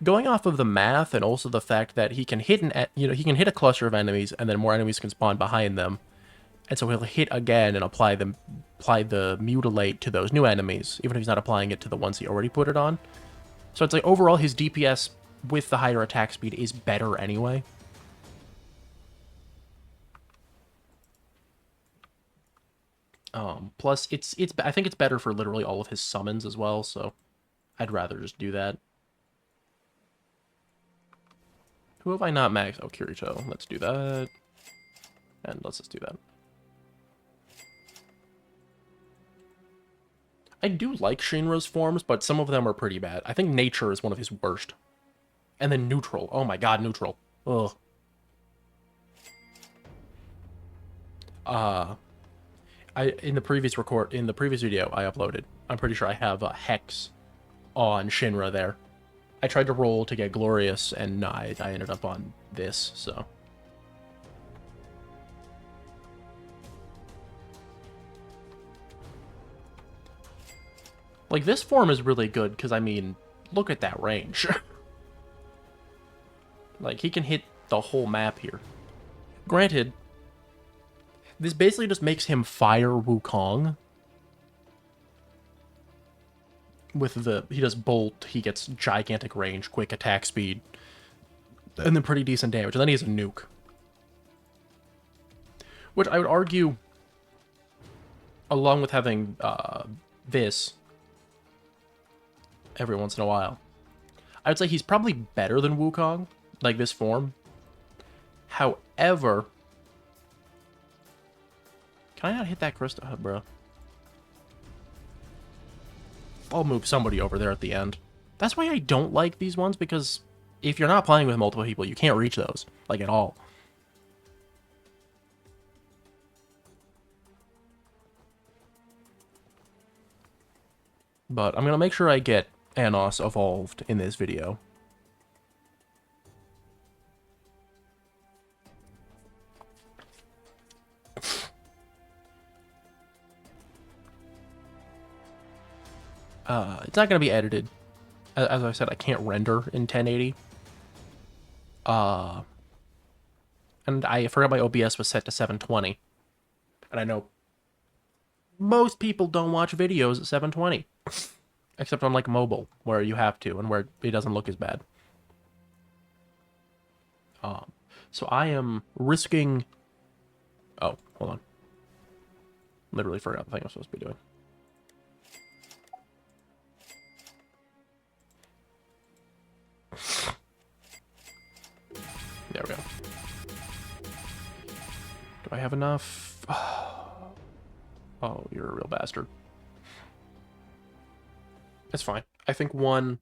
going off of the math and also the fact that he can hit he can hit a cluster of enemies and then more enemies can spawn behind them, and so he'll hit again and apply the mutilate to those new enemies, even if he's not applying it to the ones he already put it on. So it's like overall his DPS with the higher attack speed is better anyway. Plus, I think it's better for literally all of his summons as well, so I'd rather just do that. Who have I not maxed? Oh, Kirito. Let's do that. And let's just do that. I do like Shinra's forms, but some of them are pretty bad. I think Nature is one of his worst. And then Neutral. Oh my god, Neutral. Ugh. In the previous video I uploaded, I'm pretty sure I have a Hex on Shinra there. I tried to roll to get Glorious, and I ended up on this, so. Like, this form is really good, because, I mean, look at that range. Like, he can hit the whole map here. Granted, this basically just makes him fire Wukong. He does Bolt, he gets gigantic range, quick attack speed, and then pretty decent damage, and then he has a nuke. Which I would argue, along with having this, every once in a while. I would say he's probably better than Wukong, like this form. However, can I not hit that crystal, bro? I'll move somebody over there at the end. That's why I don't like these ones, because if you're not playing with multiple people, you can't reach those, like, at all. But I'm going to make sure I get Anos evolved in this video. It's not going to be edited. As I said, I can't render in 1080. And I forgot my OBS was set to 720. And I know most people don't watch videos at 720. Except on, like, mobile, where you have to, and where it doesn't look as bad. So I am risking... Oh, hold on. Literally forgot the thing I was supposed to be doing. There we go. Do I have enough? Oh, you're a real bastard. It's fine. I think one,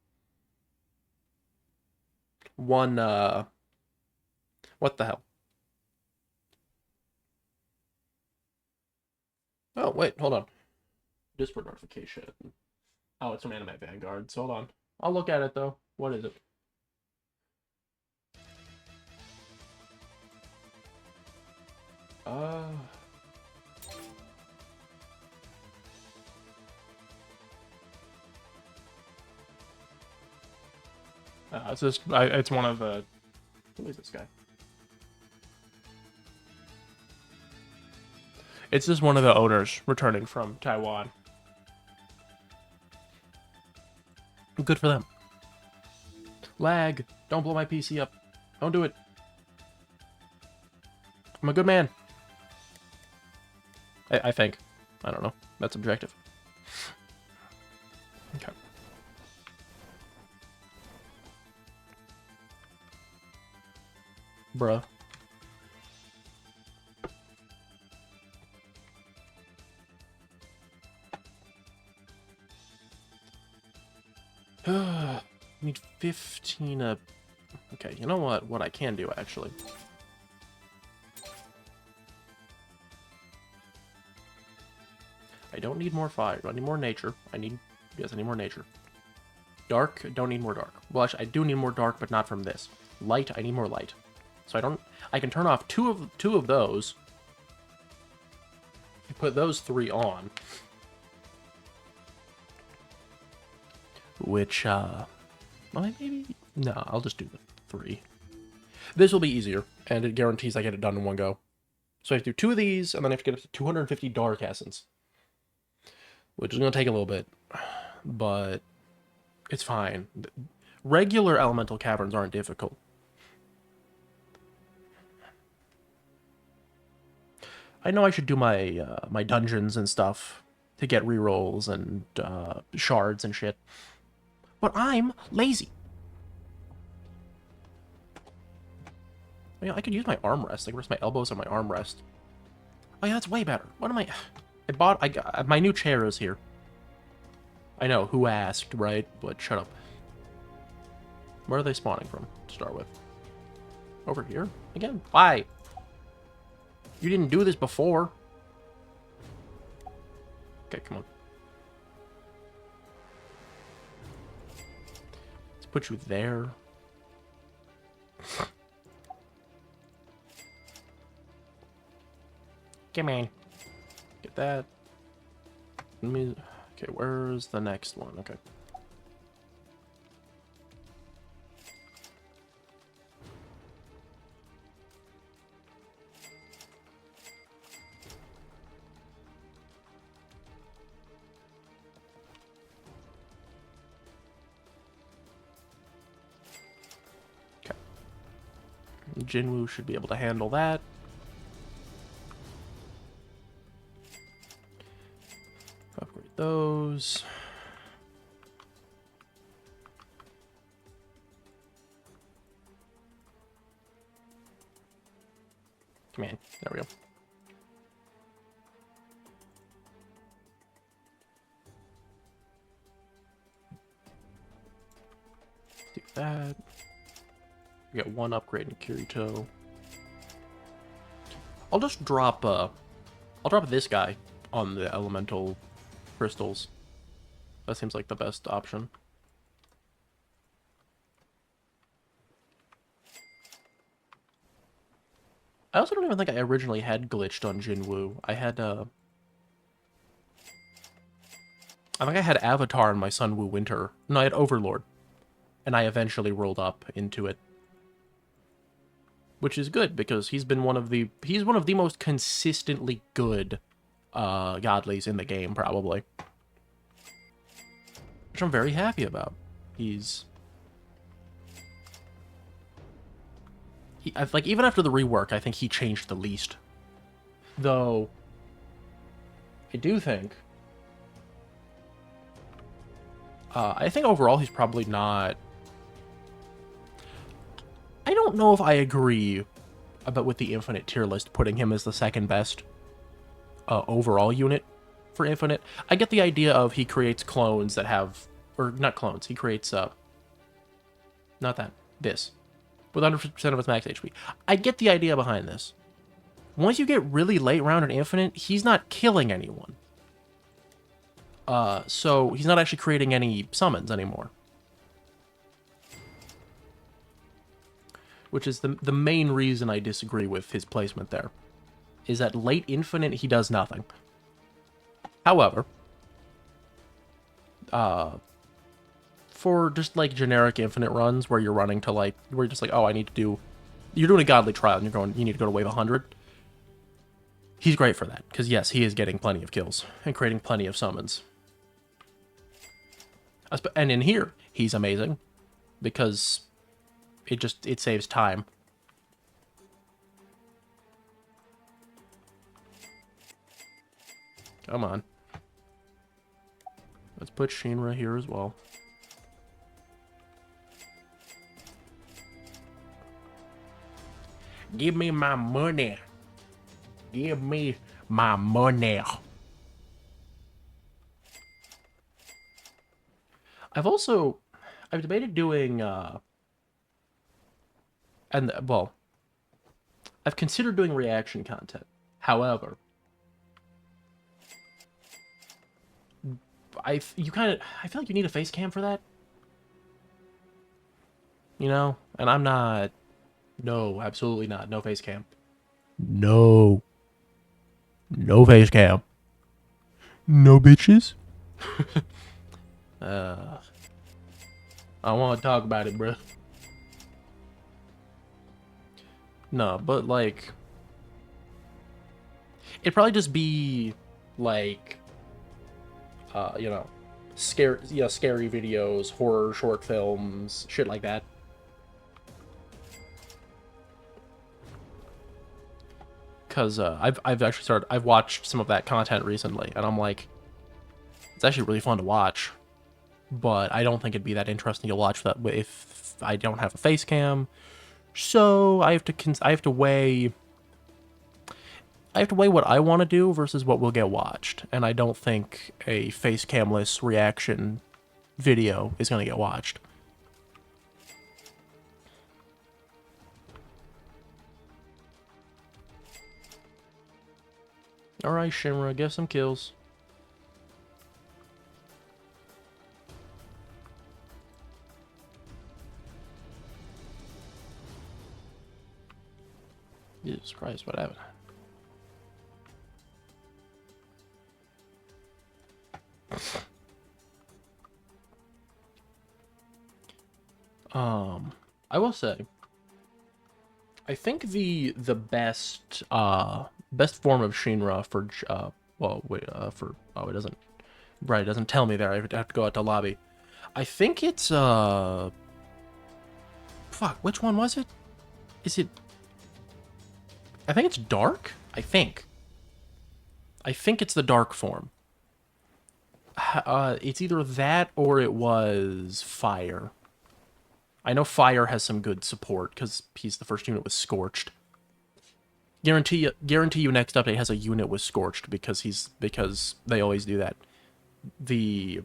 what the hell? Oh, wait, hold on. Discord notification. Oh, it's from Anime Vanguard, so hold on. I'll look at it, though. What is it? It's just, it's one of, who is this guy? It's just one of the owners returning from Taiwan. Good for them. Lag. Don't blow my PC up. Don't do it. I'm a good man. I think. I don't know. That's objective. Okay. Bruh. Need 15 Okay, you know what? What I can do, actually. I don't need more fire. I need more nature. I need more nature. Dark, don't need more dark. Well, actually, I do need more dark, but not from this. Light, I need more light. So I can turn off two of those. Put those 3 on. Which, well, maybe... No, I'll just do the 3. This will be easier, and it guarantees I get it done in one go. So I have to do 2 of these, and then I have to get up to 250 dark essence. Which is going to take a little bit, but it's fine. Regular elemental caverns aren't difficult. I know I should do my my dungeons and stuff to get rerolls and shards and shit, but I'm lazy. I mean, I could use my armrest. I can rest my elbows on my armrest. Oh yeah, that's way better. What am I... I got... My new chair is here. I know, who asked, right? But shut up. Where are they spawning from, to start with? Over here? Again? Why? You didn't do this before. Okay, come on. Let's put you there. Come on. Get that. Let me... Okay, where's the next one? Okay. Okay. Jinwoo should be able to handle that. Upgrade those. Man, there we go. Do that. We get one upgrade in Kirito. I'll just drop, I'll drop this guy on the elemental crystals. That seems like the best option. I also don't even think I originally had glitched on Jinwoo. I had, I think I had Avatar in my Sunwoo Winter. No, I had Overlord. And I eventually rolled up into it. Which is good, because he's one of the most consistently good godlies in the game, probably. Which I'm very happy about. Like, even after the rework, I think he changed the least. Though, I do think... I think overall he's probably not... I don't know if I agree about with the Infinite tier list putting him as the second best overall unit for Infinite. I get the idea of he creates clones that have... Or, not clones, he creates... Not that. This. With 100% of its max HP. I get the idea behind this. Once you get really late round in Infinite, he's not killing anyone. So he's not actually creating any summons anymore. Which is the main reason I disagree with his placement there. Is that late Infinite, he does nothing. However, for just, like, generic Infinite runs where you're running to, like, where you're just like, oh, I need to do... You're doing a godly trial and you need to go to wave 100. He's great for that, because yes, he is getting plenty of kills and creating plenty of summons. And in here, he's amazing, because it saves time. Come on. Let's put Shinra here as well. Give me my money. Give me my money. I've debated doing, well, I've considered doing reaction content. However, I feel like you need a face cam for that. You know? And I'm not... No, absolutely not. No face cam. No. No face cam. No bitches. I want to talk about it, bro. No, but, like... It'd probably just be, like... you know, scary videos, horror short films, shit like that. Because I've watched some of that content recently, and I'm like, it's actually really fun to watch, but I don't think it'd be that interesting to watch that if I don't have a face cam. So I have to weigh what I want to do versus what will get watched, and I don't think a face camless reaction video is going to get watched. Alright, Shinra, get some kills. Jesus Christ, what happened? I will say, I think the best best form of Shinra for it doesn't, right, it doesn't tell me there. I have to go out to lobby. I think it's fuck, which one was it? Is it, I think it's dark. I think it's the dark form. It's either that or it was fire. I know fire has some good support because he's the first unit with Scorched. Guarantee you next update has a unit with Scorched because they always do that. A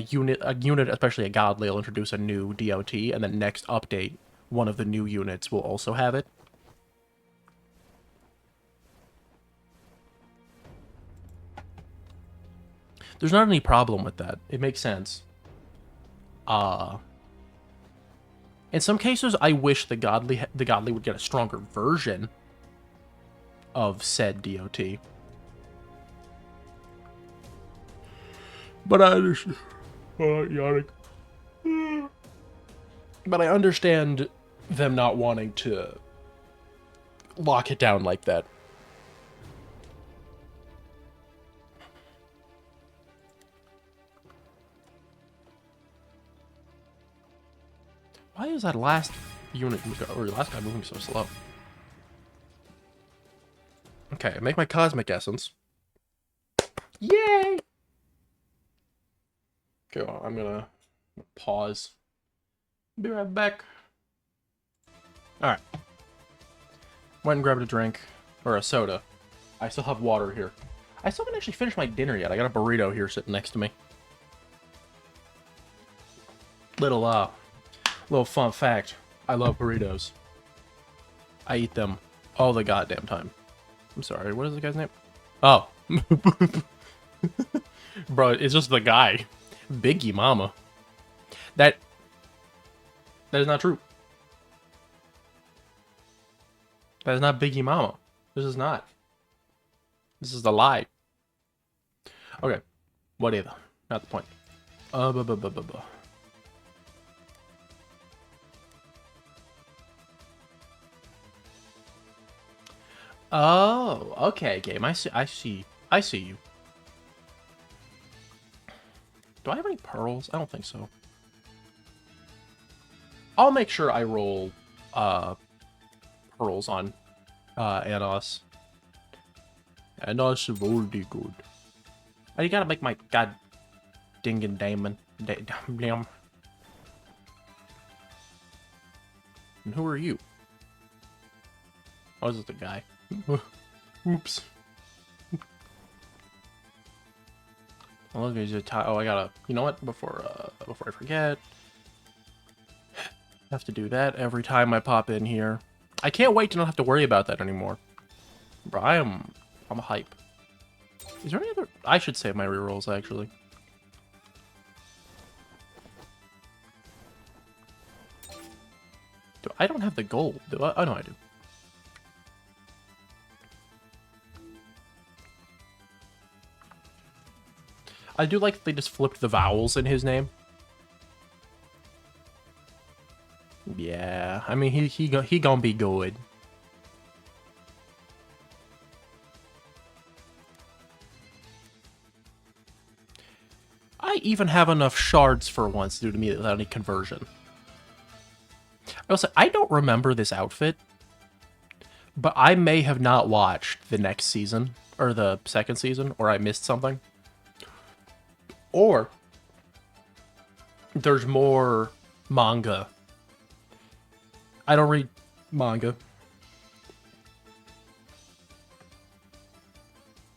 unit, especially a godly, will introduce a new DOT, and then next update, one of the new units will also have it. There's not any problem with that. It makes sense. In some cases, I wish the godly would get a stronger version of said DOT. But I understand. Yawning. But I understand them not wanting to lock it down like that. Why is that last unit or last guy moving so slow? Okay, make my cosmic essence. Yay! Okay, well, I'm gonna pause. Be right back. Alright. Went and grabbed a drink. Or a soda. I still have water here. I still haven't actually finished my dinner yet. I got a burrito here sitting next to me. Little fun fact. I love burritos. I eat them all the goddamn time. I'm sorry, what is the guy's name? Oh. Bro, it's just the guy. Biggie Mama. That is not true. That is not Biggie Mama. This is not. This is the lie. Okay. Whatever. Not the point. Oh, okay, game. I see you. Do I have any pearls? I don't think so. I'll make sure I roll pearls on Anos. Anos Voldigoad. Oh, you gotta make my god dingin' damon. Damn. And who are you? Oh, is it the guy? Oops. Oh, look, I gotta. You know what? Before I forget, I have to do that every time I pop in here. I can't wait to not have to worry about that anymore. Bro, I'm hype. Is there any other? I should save my rerolls actually. I don't have the gold, do I? Oh no, I do. I do like that they just flipped the vowels in his name. Yeah, I mean he gonna be good. I even have enough shards for once to do to me without any conversion. Also, I don't remember this outfit, but I may have not watched the next season or the second season, or I missed something. Or there's more manga. I don't read manga.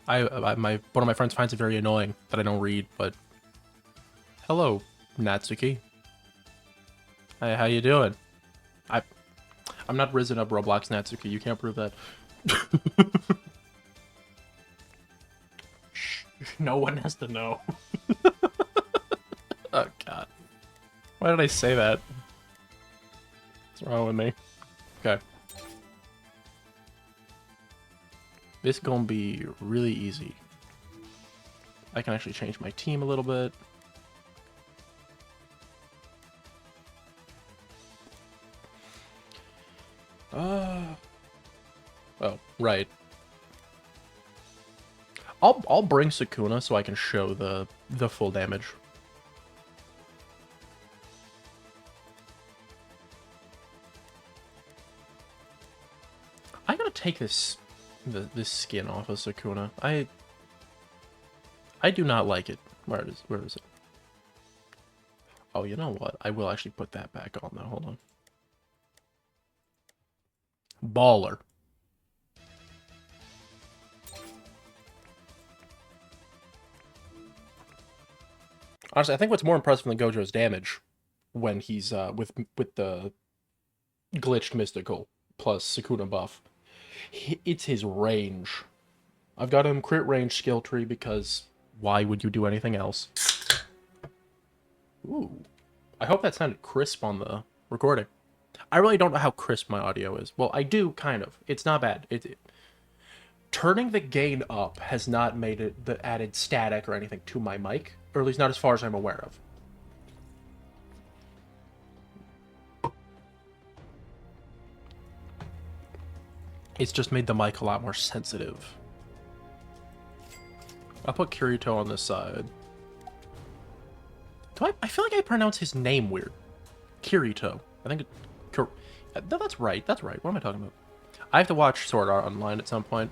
One of my friends finds it very annoying that I don't read, but hello, Natsuki. Hey, how you doing? I'm not risen up Roblox Natsuki. You can't prove that. No one has to know. Oh god. Why did I say that? What's wrong with me? Okay. This is gonna be really easy. I can actually change my team a little bit. Oh, right. I'll bring Sukuna so I can show the full damage. I gotta take this skin off of Sukuna. I do not like it. Where is it? Oh, you know what? I will actually put that back on though. Hold on. Baller. Honestly, I think what's more impressive than Gojo's damage when he's with the glitched mystical plus Sukuna buff, it's his range. I've got him crit range skill tree because why would you do anything else? Ooh. I hope that sounded crisp on the recording. I really don't know how crisp my audio is. Well, I do, kind of. It's not bad. Turning the gain up has not made it the added static or anything to my mic, or at least not as far as I'm aware of. It's just made the mic a lot more sensitive. I'll put Kirito on this side. I feel like I pronounce his name weird. Kirito. I think no, that's right. That's right. What am I talking about? I have to watch Sword Art Online at some point.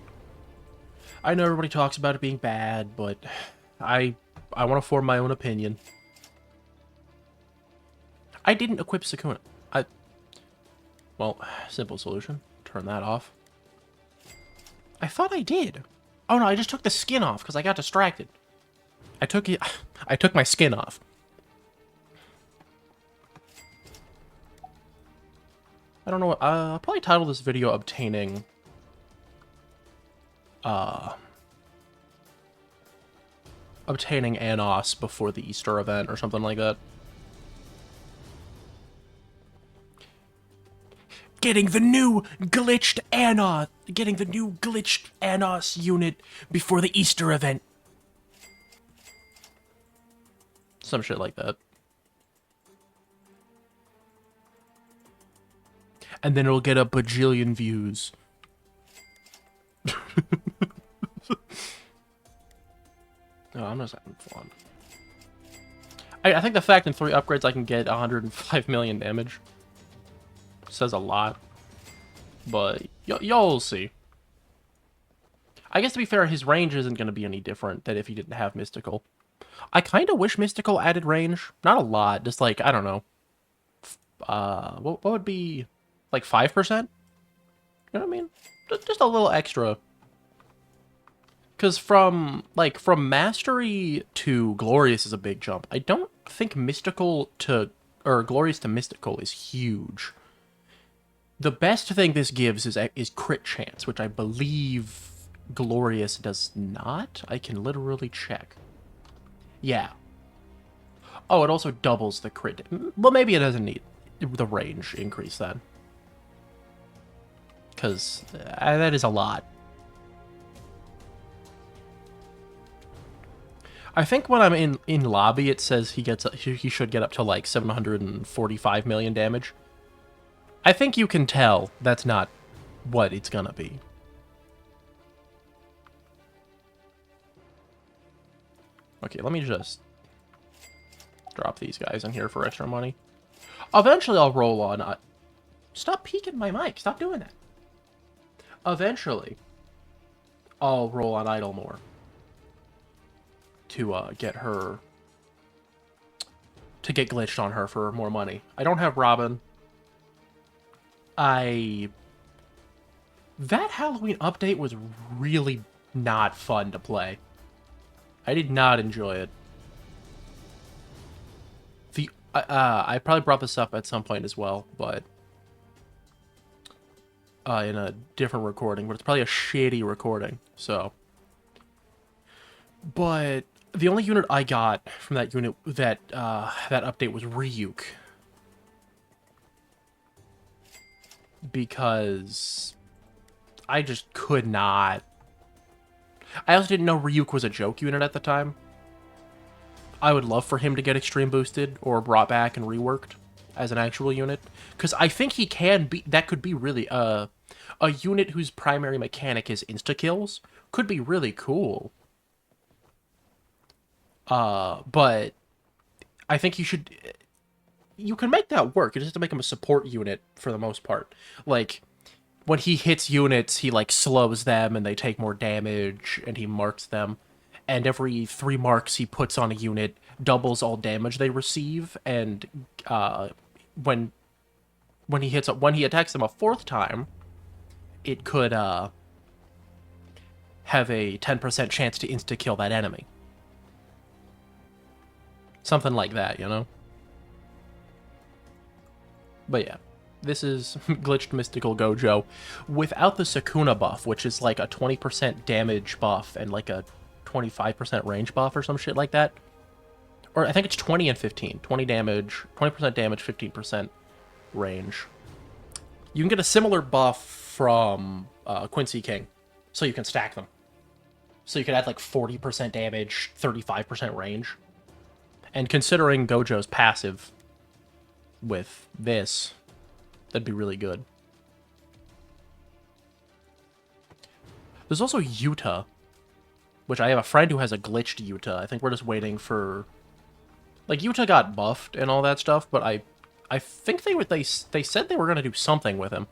I know everybody talks about it being bad, but I want to form my own opinion. I didn't equip Sukuna. Well, simple solution. Turn that off. I thought I did. Oh no, I just took the skin off because I got distracted. I took my skin off. I don't know what, I'll probably title this video obtaining, obtaining Anos before the Easter event or something like that. Getting the new glitched Anos unit before the Easter event. Some shit like that. And then it'll get a bajillion views. Oh, I'm just having fun. I think the fact in 3 upgrades I can get 105 million damage says a lot. But y'all see. I guess to be fair, his range isn't going to be any different than if he didn't have Mystical. I kind of wish Mystical added range. Not a lot, just like, I don't know. What would be... like 5%? You know what I mean? Just a little extra. Because from Mastery to Glorious is a big jump. I don't think Mystical to... or Glorious to Mystical is huge. The best thing this gives is crit chance, which I believe Glorious does not. I can literally check. Yeah. Oh, it also doubles the crit. Well, maybe it doesn't need the range increase then. Because that is a lot. I think when I'm in lobby, it says he should get up to like 745 million damage. I think you can tell that's not what it's gonna be. Okay, let me just drop these guys in here for extra money. Eventually I'll roll on... Stop peeking my mic. Stop doing that. Eventually, I'll roll on Idle more to get her... to get glitched on her for more money. I don't have Robin. That Halloween update was really not fun to play. I did not enjoy it. I probably brought this up at some point as well, but in a different recording, but it's probably a shitty recording, so. But the only unit I got from that unit that update was Ryuk. Because I just could not. I also didn't know Ryuk was a joke unit at the time. I would love for him to get extreme boosted or brought back and reworked as an actual unit, because I think he can be. That could be really a unit whose primary mechanic is insta kills. Could be really cool. But I think you should. You can make that work. You just have to make him a support unit for the most part. Like, when he hits units, he, like, slows them and they take more damage, and he marks them. And every 3 marks he puts on a unit doubles all damage they receive, and when he attacks them a 4th time, it could have a 10% chance to insta-kill that enemy. Something like that, you know? But yeah, this is Glitched Mystical Gojo without the Sakuna buff, which is like a 20% damage buff and like a 25% range buff or some shit like that. Or I think it's 20 and 15. 20 damage, 20% damage, 15% range. You can get a similar buff from Quincy King, so you can stack them. So you could add like 40% damage, 35% range. And considering Gojo's passive with this, that'd be really good. There's also Yuta, which I have a friend who has a glitched Yuta. I think we're just waiting for... Like, Yuta got buffed and all that stuff, but I think they said they were going to do something with him,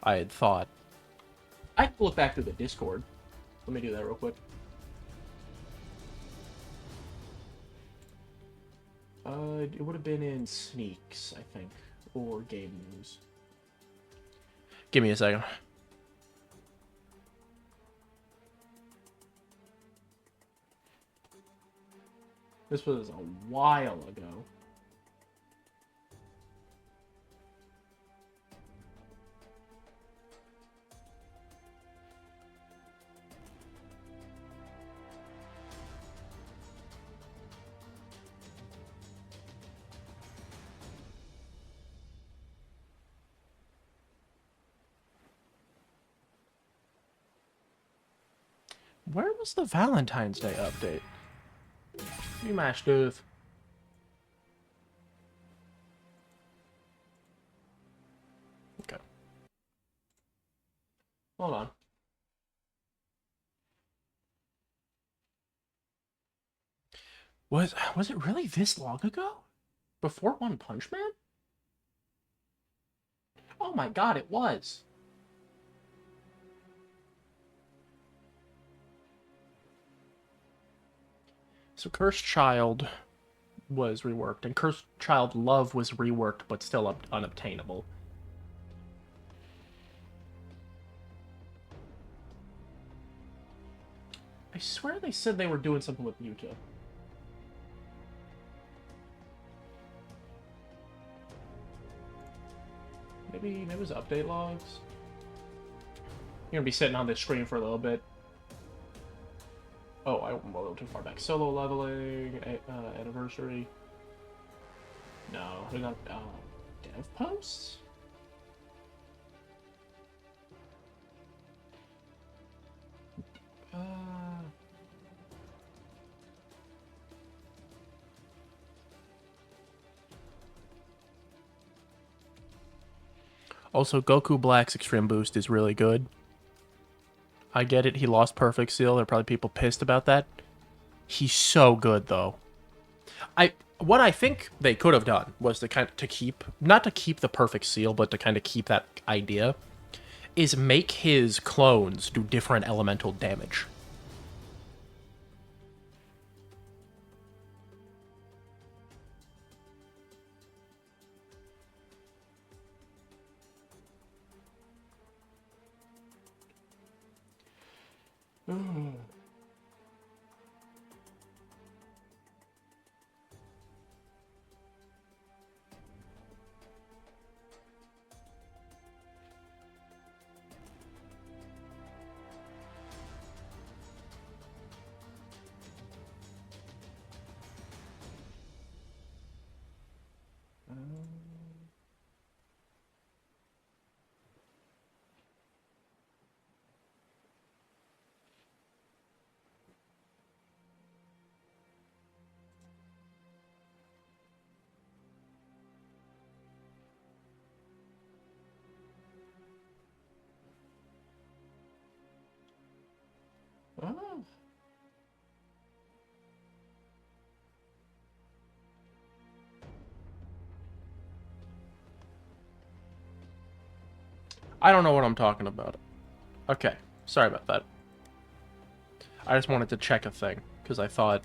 I had thought. I can look back through the Discord. Let me do that real quick. It would have been in Sneaks, I think, or Game News. Give me a second. This was a while ago. Where was the Valentine's Day update? Give me my stuff. Okay. Hold on. Was it really this long ago? Before One Punch Man? Oh my god, it was. So Cursed Child was reworked, and Cursed Child Love was reworked, but still unobtainable. I swear they said they were doing something with Yuta. Maybe it was update logs? You're gonna be sitting on this screen for a little bit. Oh, I went a little too far back. Solo leveling, anniversary. No, we got dev posts? Also, Goku Black's Extreme Boost is really good. I get it, he lost Perfect Seal. There are probably people pissed about that. He's so good, though. What I think they could have done was to keep, not to keep the Perfect Seal, but to kind of keep that idea, is make his clones do different elemental damage. Oh. I don't know what I'm talking about. Okay, sorry about that. I just wanted to check a thing because I thought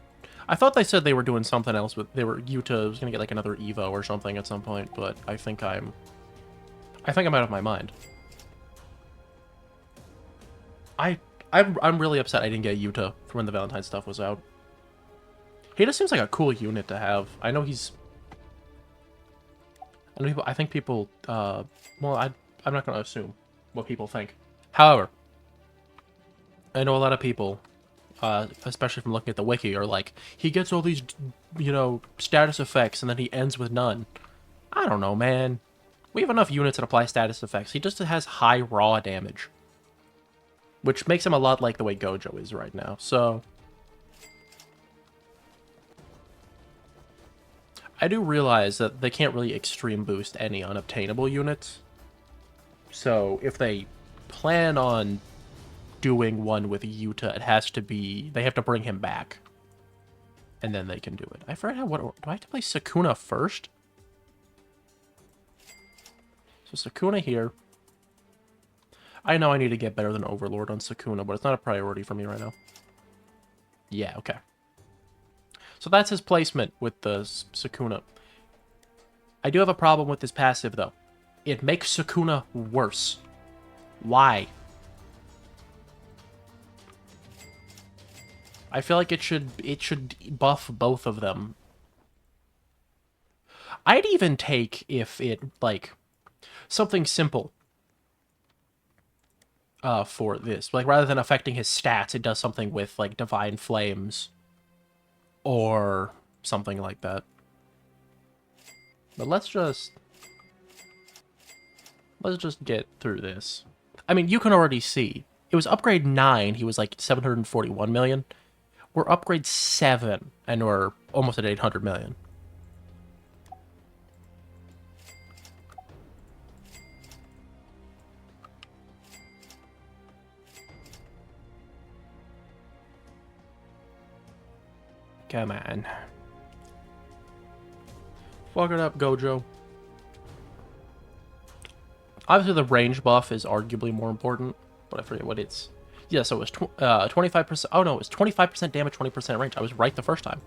they said they were doing something else with Yuta was gonna get like another Evo or something at some point, but I think I'm out of my mind. I'm really upset I didn't get Yuta from when the Valentine stuff was out. He just seems like a cool unit to have. I know he's... I think people, well, I'm not going to assume what people think. However, I know a lot of people, especially from looking at the wiki, are like, he gets all these, you know, status effects and then he ends with none. I don't know, man. We have enough units that apply status effects. He just has high raw damage, which makes him a lot like the way Gojo is right now, so... I do realize that they can't really extreme boost any unobtainable units. So if they plan on doing one with Yuta, it has to be... They have to bring him back. And then they can do it. I forgot how... Do I have to play Sukuna first? So Sukuna here. I know I need to get better than Overlord on Sukuna, but it's not a priority for me right now. Yeah, okay. So that's his placement with the Sukuna. I do have a problem with this passive, though. It makes Sukuna worse. Why? I feel like it should buff both of them. I'd even take if it, like, something simple for this. Like, rather than affecting his stats, it does something with, like, Divine Flames. Or something like that. But let's just get through this. I mean, you can already see. It was upgrade 9, he was like 741 million. We're upgrade 7, and we're almost at 800 million. Come on. Fuck it up, Gojo. Obviously, the range buff is arguably more important, but I forget what it's... Yeah, so it was 25%... Oh, no, it was 25% damage, 20% range. I was right the first time.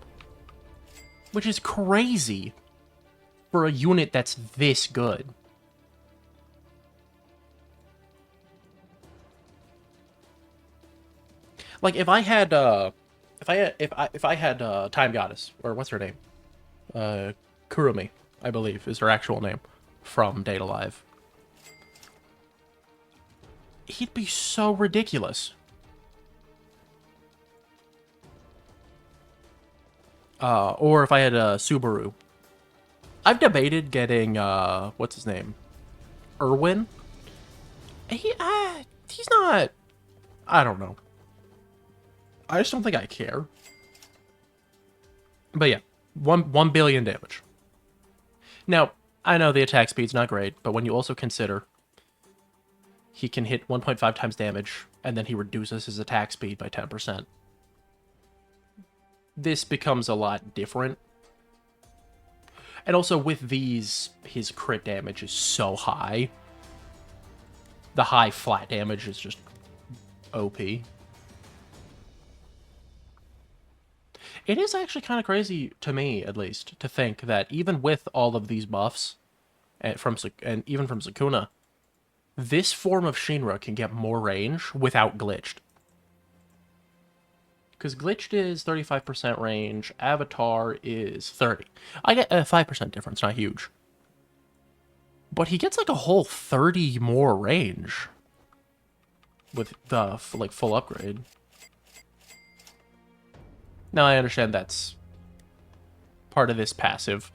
Which is crazy for a unit that's this good. Like, if I had... If I had Time Goddess, or what's her name? Kurumi, I believe, is her actual name, from Date Alive. He'd be so ridiculous. Or if I had Subaru. I've debated getting, what's his name? Irwin? He's not... I don't know. I just don't think I care. But yeah, 1 billion damage. Now, I know the attack speed's not great, but when you also consider he can hit 1.5 times damage, and then he reduces his attack speed by 10%. This becomes a lot different. And also with these, his crit damage is so high. The high flat damage is just OP. It is actually kind of crazy, to me at least, to think that even with all of these buffs, and even from Sukuna, this form of Shinra can get more range without glitched. Because glitched is 35% range, Avatar is 30. I get a 5% difference, not huge. But he gets like a whole 30 more range with the like full upgrade. Now, I understand that's part of this passive.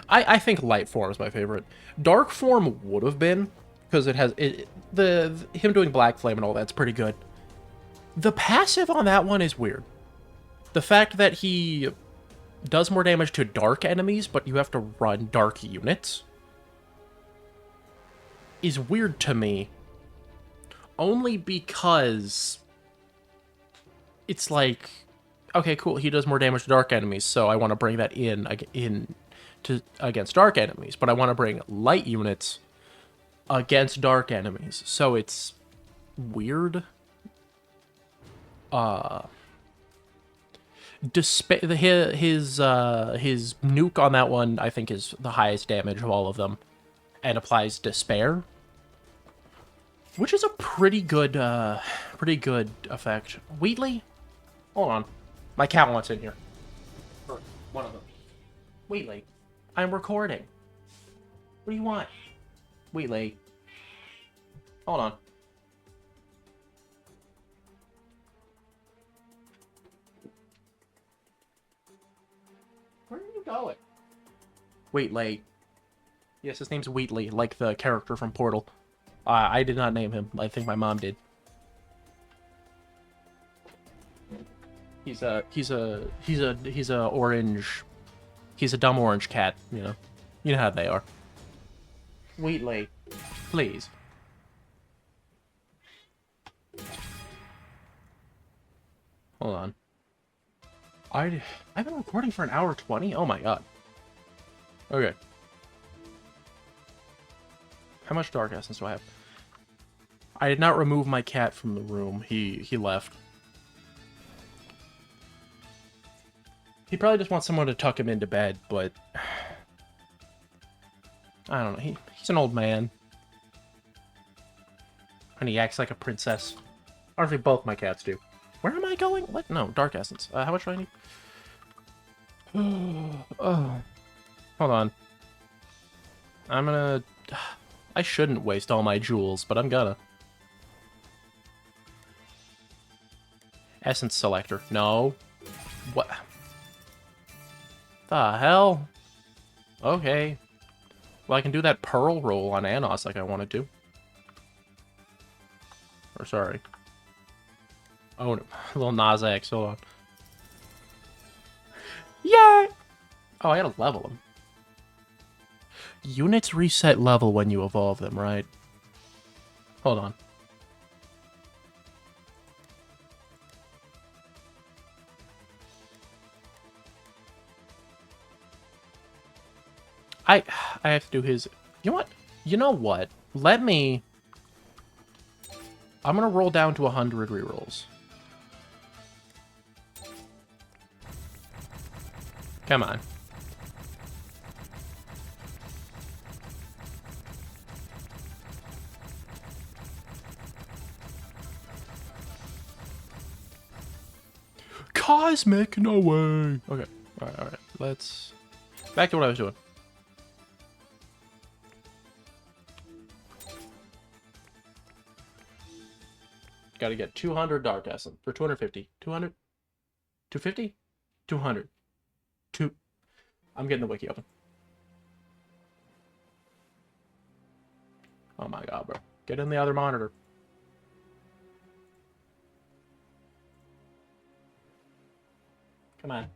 I think light form is my favorite. Dark form would have been, because it has him doing black flame and all that's pretty good. The passive on that one is weird. The fact that he does more damage to dark enemies, but you have to run dark units, is weird to me. Only because it's like, okay, cool, he does more damage to dark enemies, so I want to bring that in against dark enemies, but I want to bring light units against dark enemies, so it's weird. His nuke on that one, I think, is the highest damage of all of them, and applies Despair. Which is a pretty good effect. Wheatley? Hold on. My cat wants in here. Or one of them. Wheatley, I'm recording. What do you want? Wheatley. Hold on. Where are you going? Wheatley. Yes, his name's Wheatley, like the character from Portal. I did not name him. I think my mom did. He's a orange. He's a dumb orange cat. You know how they are. Wheatley, please. Hold on. I've been recording for an hour 20. Oh my god. Okay. How much dark essence do I have? I did not remove my cat from the room. He left. He probably just wants someone to tuck him into bed, but I don't know. He's an old man. And he acts like a princess. Honestly, both my cats do. Where am I going? What? No, dark essence. How much do I need? Oh. Hold on. I'm gonna... I shouldn't waste all my jewels, but I'm gonna. Essence selector. No. What? The hell? Okay. Well, I can do that pearl roll on Anos like I wanted to. Or sorry. Oh, no. A little Nas X. Hold on. Yeah! Oh, I gotta level them. Units reset level when you evolve them, right? Hold on. I have to do his... You know what? You know what? Let me... I'm gonna roll down to 100 rerolls. Come on. Cosmic, no way. Okay, alright. Let's... Back to what I was doing. Gotta get 200 Dark Essence. For 250. 200? 250? 200. I'm getting the wiki open. Oh my god, bro. Get in the other monitor. Come on.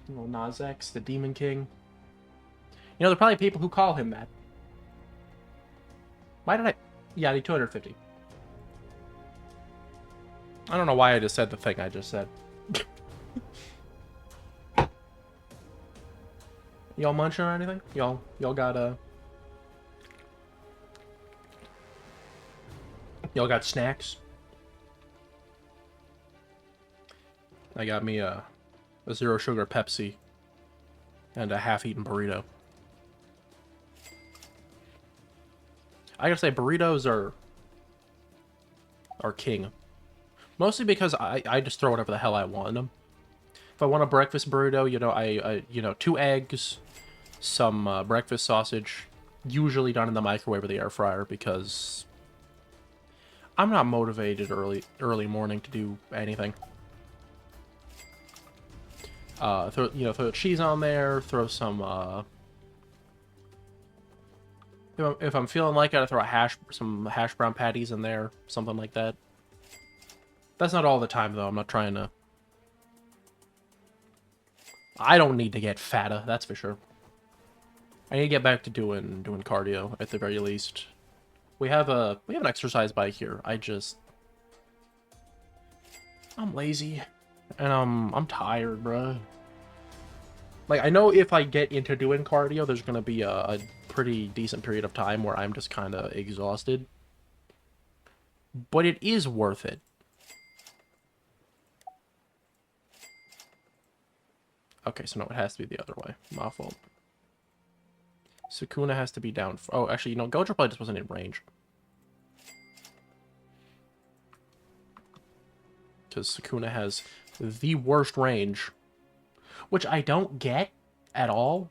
Little Nas X, the Demon King. You know, there are probably people who call him that. Why did I... Yeah, the 250. I don't know why I just said the thing I just said. Y'all munching or anything? Y'all got Y'all got snacks? I got me a zero sugar Pepsi and a half-eaten burrito. I gotta say, burritos are king. Mostly because I just throw whatever the hell I want in them. If I want a breakfast burrito, you know, I 2 eggs, some breakfast sausage, usually done in the microwave or the air fryer because I'm not motivated early morning to do anything. Throw cheese on there, throw some if I'm feeling like it, I throw some hash brown patties in there, something like that. That's not all the time though. I'm not trying to... I don't need to get fatter, that's for sure. I need to get back to doing cardio at the very least. We have an exercise bike here. I'm lazy and I'm tired, bro. Like, I know if I get into doing cardio, there's gonna be a pretty decent period of time where I'm just kind of exhausted. But it is worth it. Okay, so no, it has to be the other way. My fault. Sukuna has to be down. Oh, actually, Gojo probably just wasn't in range. Because Sukuna has the worst range, which I don't get at all.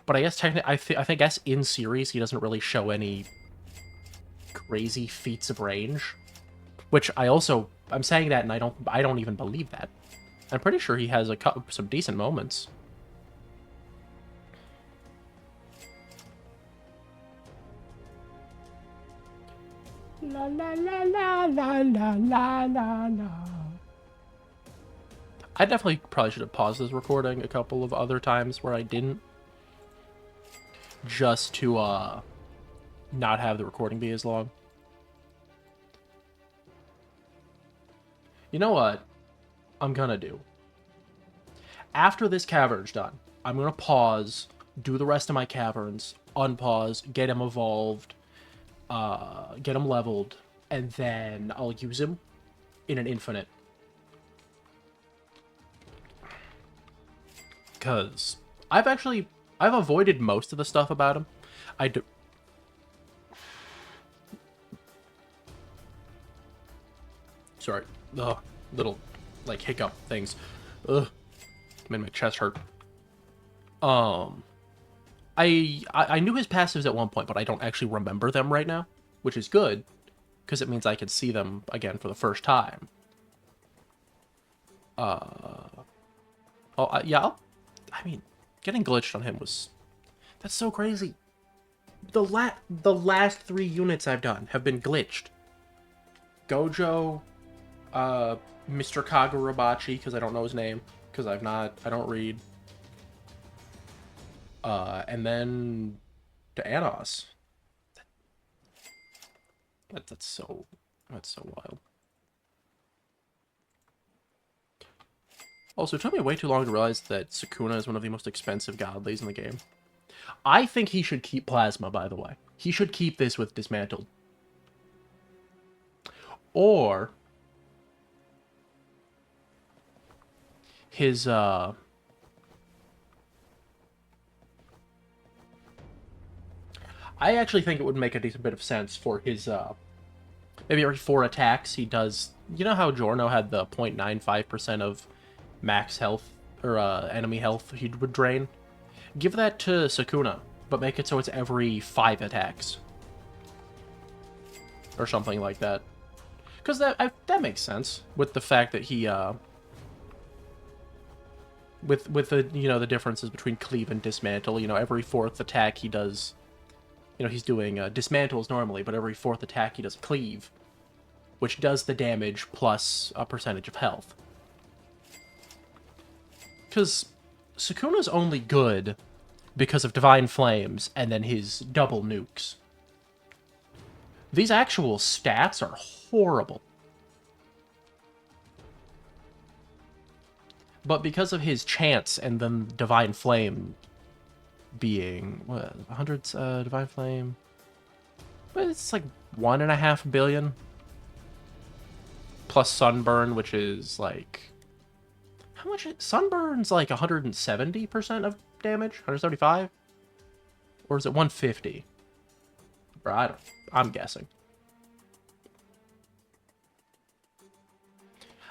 But I guess technically, I guess in series he doesn't really show any crazy feats of range. Which I'm saying that and I don't even believe that. I'm pretty sure he has some decent moments. La la la la la la la la la. I definitely probably should have paused this recording a couple of other times where I didn't. Just to not have the recording be as long. You know what I'm gonna do? After this cavern's done, I'm gonna pause, do the rest of my caverns, unpause, get him evolved, get him leveled, and then I'll use him in an infinite. Because I've avoided most of the stuff about him. Sorry. Ugh. Little, like, hiccup things. Ugh. Made my chest hurt. I knew his passives at one point, but I don't actually remember them right now, which is good, because it means I can see them again for the first time. Yeah, I mean, getting glitched on him that's so crazy. The last 3 units I've done have been glitched. Gojo, Mr. Kagurabachi, because I don't know his name, because I don't read. And then to Anos. That's so wild. Also, it took me way too long to realize that Sukuna is one of the most expensive godlies in the game. I think he should keep Plasma, by the way. He should keep this with Dismantled. Or his, I actually think it would make a decent bit of sense for his, maybe every 4 attacks he does... You know how Giorno had the 0.95% of max health, or enemy health he would drain? Give that to Sukuna, but make it so it's every 5 attacks. Or something like that. Because that makes sense, with the fact that he, with the, the differences between cleave and dismantle, every 4th attack he does, he's doing dismantles normally, but every 4th attack he does cleave, which does the damage plus a percentage of health. Because Sukuna's only good because of Divine Flames and then his double nukes. These actual stats are horrible. But because of his chance and then Divine Flame being, what, 100 Divine Flame? But it's like 1.5 billion. Plus Sunburn, which is like... How much? Sunburn's like 170% of damage? 175? Or is it 150? Bro, I'm guessing.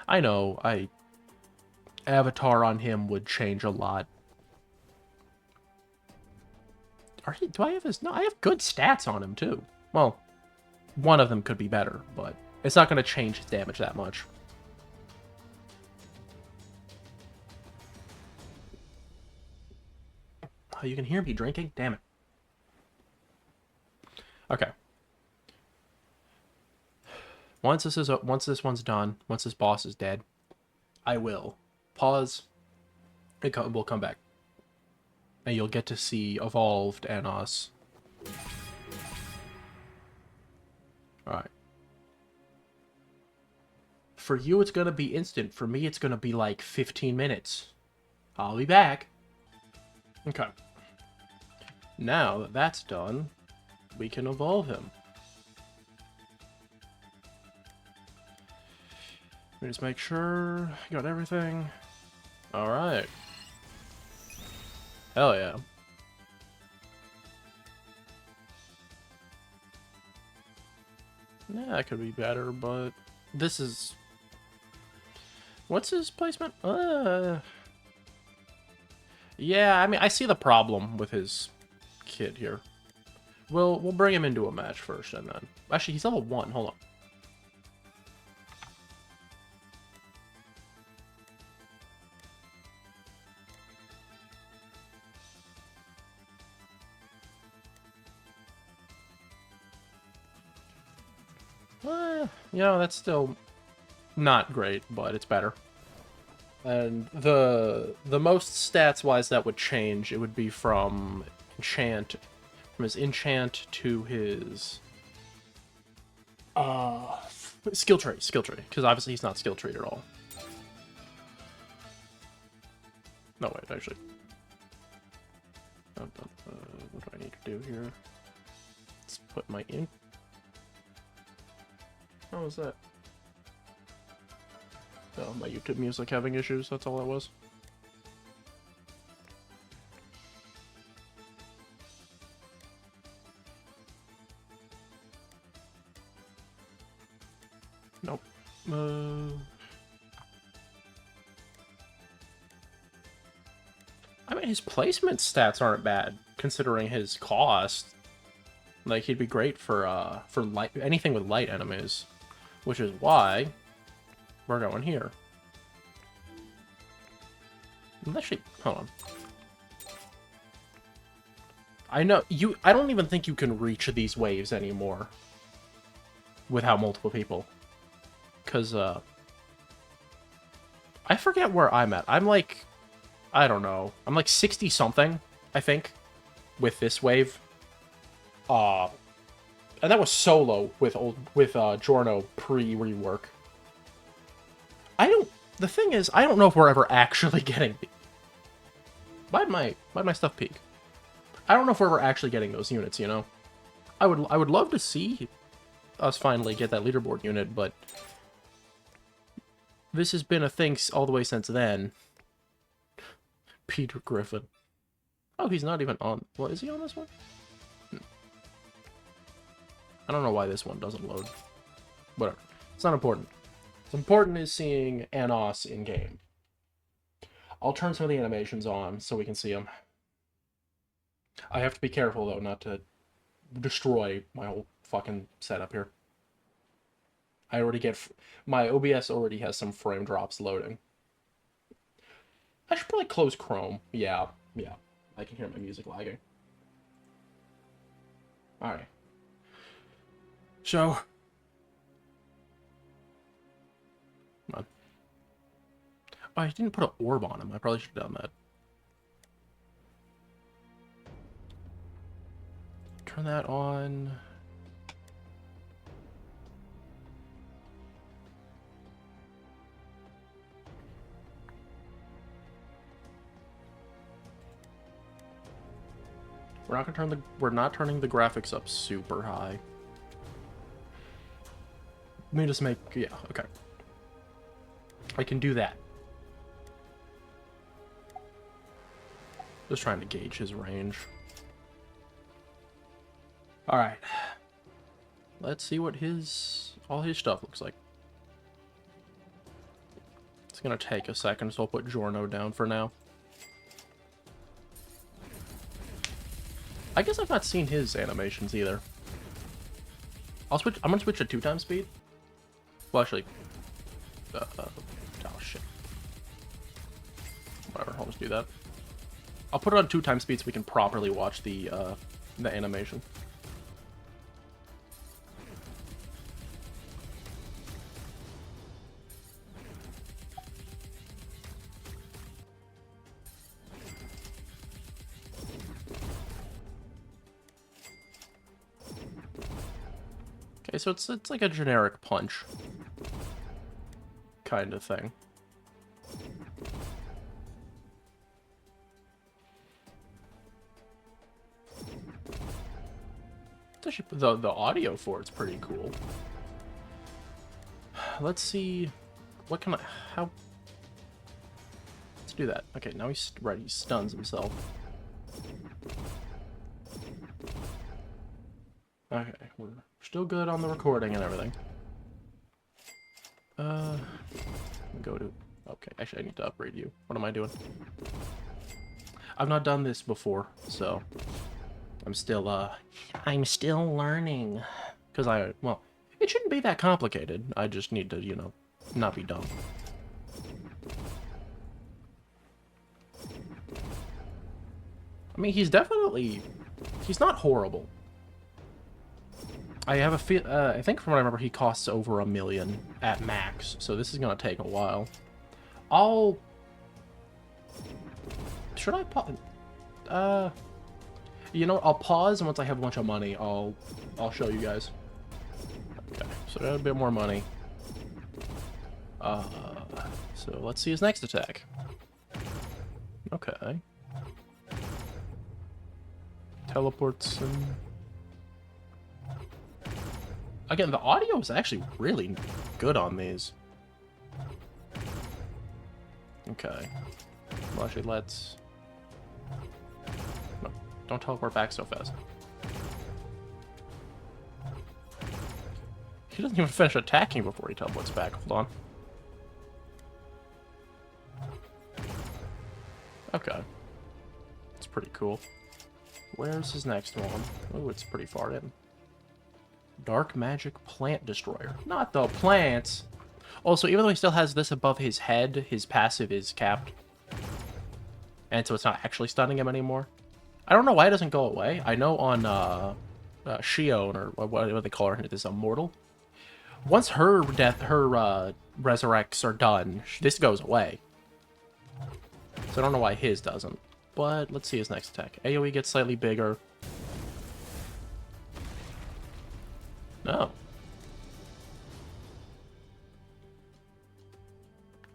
I know, Avatar on him would change a lot. Do I have his... No, I have good stats on him, too. Well, one of them could be better, but it's not going to change his damage that much. Oh, you can hear me drinking? Damn it. Okay. Once this one's done, once this boss is dead, I will pause. We'll come back. And you'll get to see evolved Anos. Alright. For you, it's gonna be instant. For me, it's gonna be like 15 minutes. I'll be back. Okay. Now that that's done, we can evolve him. Let me just make sure I got everything. Alright. Hell yeah. Yeah, that could be better, but this is... What's his placement? Yeah, I mean, I see the problem with his kid here. We'll bring him into a match first, and then... Actually, he's level 1. Hold on. You know, that's still not great, but it's better. And the most stats-wise that would change, it would be from his enchant to his skill tree, because obviously he's not skill tree at all. No, wait, actually. What do I need to do here? Let's put my in. How was that? Oh, my YouTube music having issues, that's all that was. Nope. I mean, his placement stats aren't bad, considering his cost. Like, he'd be great for light, anything with light enemies. Which is why we're going here. Actually, hold on. I know, I don't even think you can reach these waves anymore. Without multiple people. Because, I forget where I'm at. I'm like, I don't know. I'm like 60-something, I think, with this wave. And that was solo with Giorno pre-rework. The thing is, I don't know if we're ever actually getting... Why'd my stuff peak? I don't know if we're ever actually getting those units, you know? I would love to see us finally get that leaderboard unit, but... This has been a thing all the way since then. Peter Griffin. Oh, he's not even on... Well, is he on this one? I don't know why this one doesn't load. Whatever. It's not important. What's important is seeing Anos in-game. I'll turn some of the animations on so we can see them. I have to be careful, though, not to destroy my whole fucking setup here. I already get... My OBS already has some frame drops loading. I should probably close Chrome. Yeah. I can hear my music lagging. Alright. So... Come on. Oh, I didn't put an orb on him. I probably should have done that. Turn that on... We're not turning the graphics up super high. Let me just make... Yeah, okay. I can do that. Just trying to gauge his range. Alright. Let's see what all his stuff looks like. It's gonna take a second, so I'll put Giorno down for now. I guess I've not seen his animations either. I'm gonna switch to 2x speed. Well, actually... oh, shit. Whatever, I'll just do that. I'll put it on 2x speed so we can properly watch the animation. Okay, so it's like a generic punch kind of thing. It's actually, the audio for it's pretty cool. Let's see, what can I, how, let's do that. Okay, now he's ready. He stuns himself. Okay, we're still good on the recording and everything. Go to... Okay, actually I need to upgrade you. What am I doing? I've not done this before, so... I'm still learning. Because well, it shouldn't be that complicated. I just need to, you know, not be dumb. I mean, he's not horrible. I have a feel, I think from what I remember, he costs over $1 million at max, so this is gonna take a while. Should I pause? You know what, I'll pause, and once I have a bunch of money, I'll show you guys. Okay, so got a bit more money. So let's see his next attack. Okay. Teleports and... Again, the audio is actually really good on these. Okay. Well, actually, let's... No, don't teleport back so fast. He doesn't even finish attacking before he teleports back. Hold on. Okay. It's pretty cool. Where's his next one? Oh, it's pretty far in. Dark Magic Plant Destroyer. Not the plants! Also, even though he still has this above his head, his passive is capped. And so it's not actually stunning him anymore. I don't know why it doesn't go away. I know on Shion, or what they call her, this Immortal. Once her resurrects are done, this goes away. So I don't know why his doesn't. But let's see his next attack. AoE gets slightly bigger. No.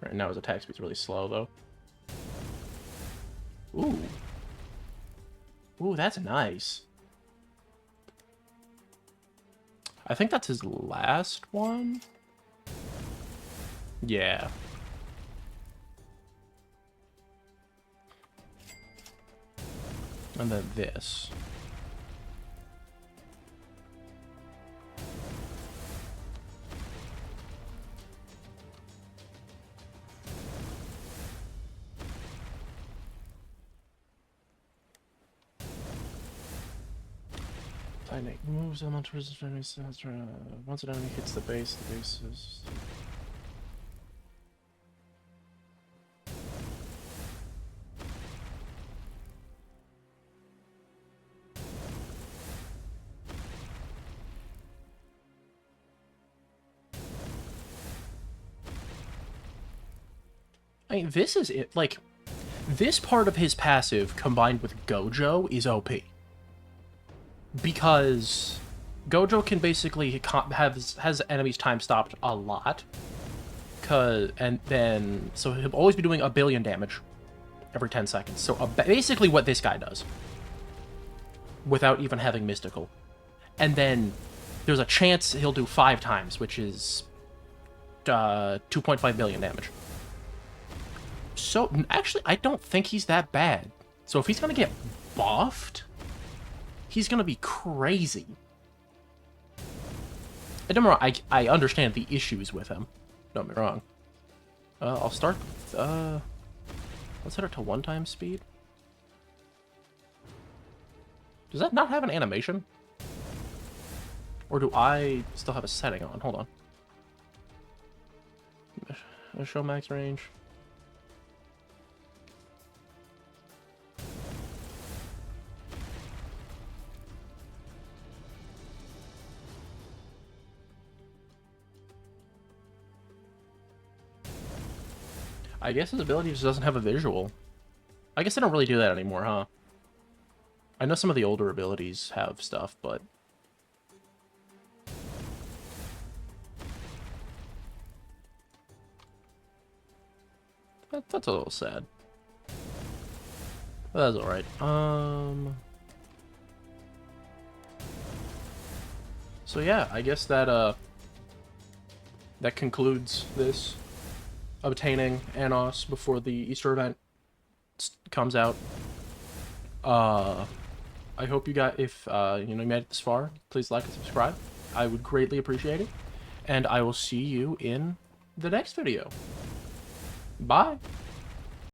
Right now his attack speed's really slow, though. Ooh. Ooh, that's nice. I think that's his last one. Yeah. And then this. Lightning moves on to resist enemies. Once an enemy hits the base is... I mean, this is it. Like, this part of his passive combined with Gojo is OP. Because Gojo can basically has enemies time stopped a lot. So he'll always be doing 1 billion damage every 10 seconds. So basically what this guy does. Without even having Mystical. And then there's a chance he'll do 5 times, which is 2.5 billion damage. So, actually, I don't think he's that bad. So if he's gonna get buffed, he's gonna be crazy. I understand the issues with him. Don't get me wrong. I'll start with, let's set it to 1x speed. Does that not have an animation? Or do I still have a setting on? Hold on. Show max range. I guess his ability just doesn't have a visual. I guess they don't really do that anymore, huh? I know some of the older abilities have stuff, but... That's a little sad. But that's alright. So yeah, I guess that, that concludes this. Obtaining Anos before the Easter event. comes out. I hope you got, if you made it this far, please like and subscribe. I would greatly appreciate it. And I will see you in the next video. Bye.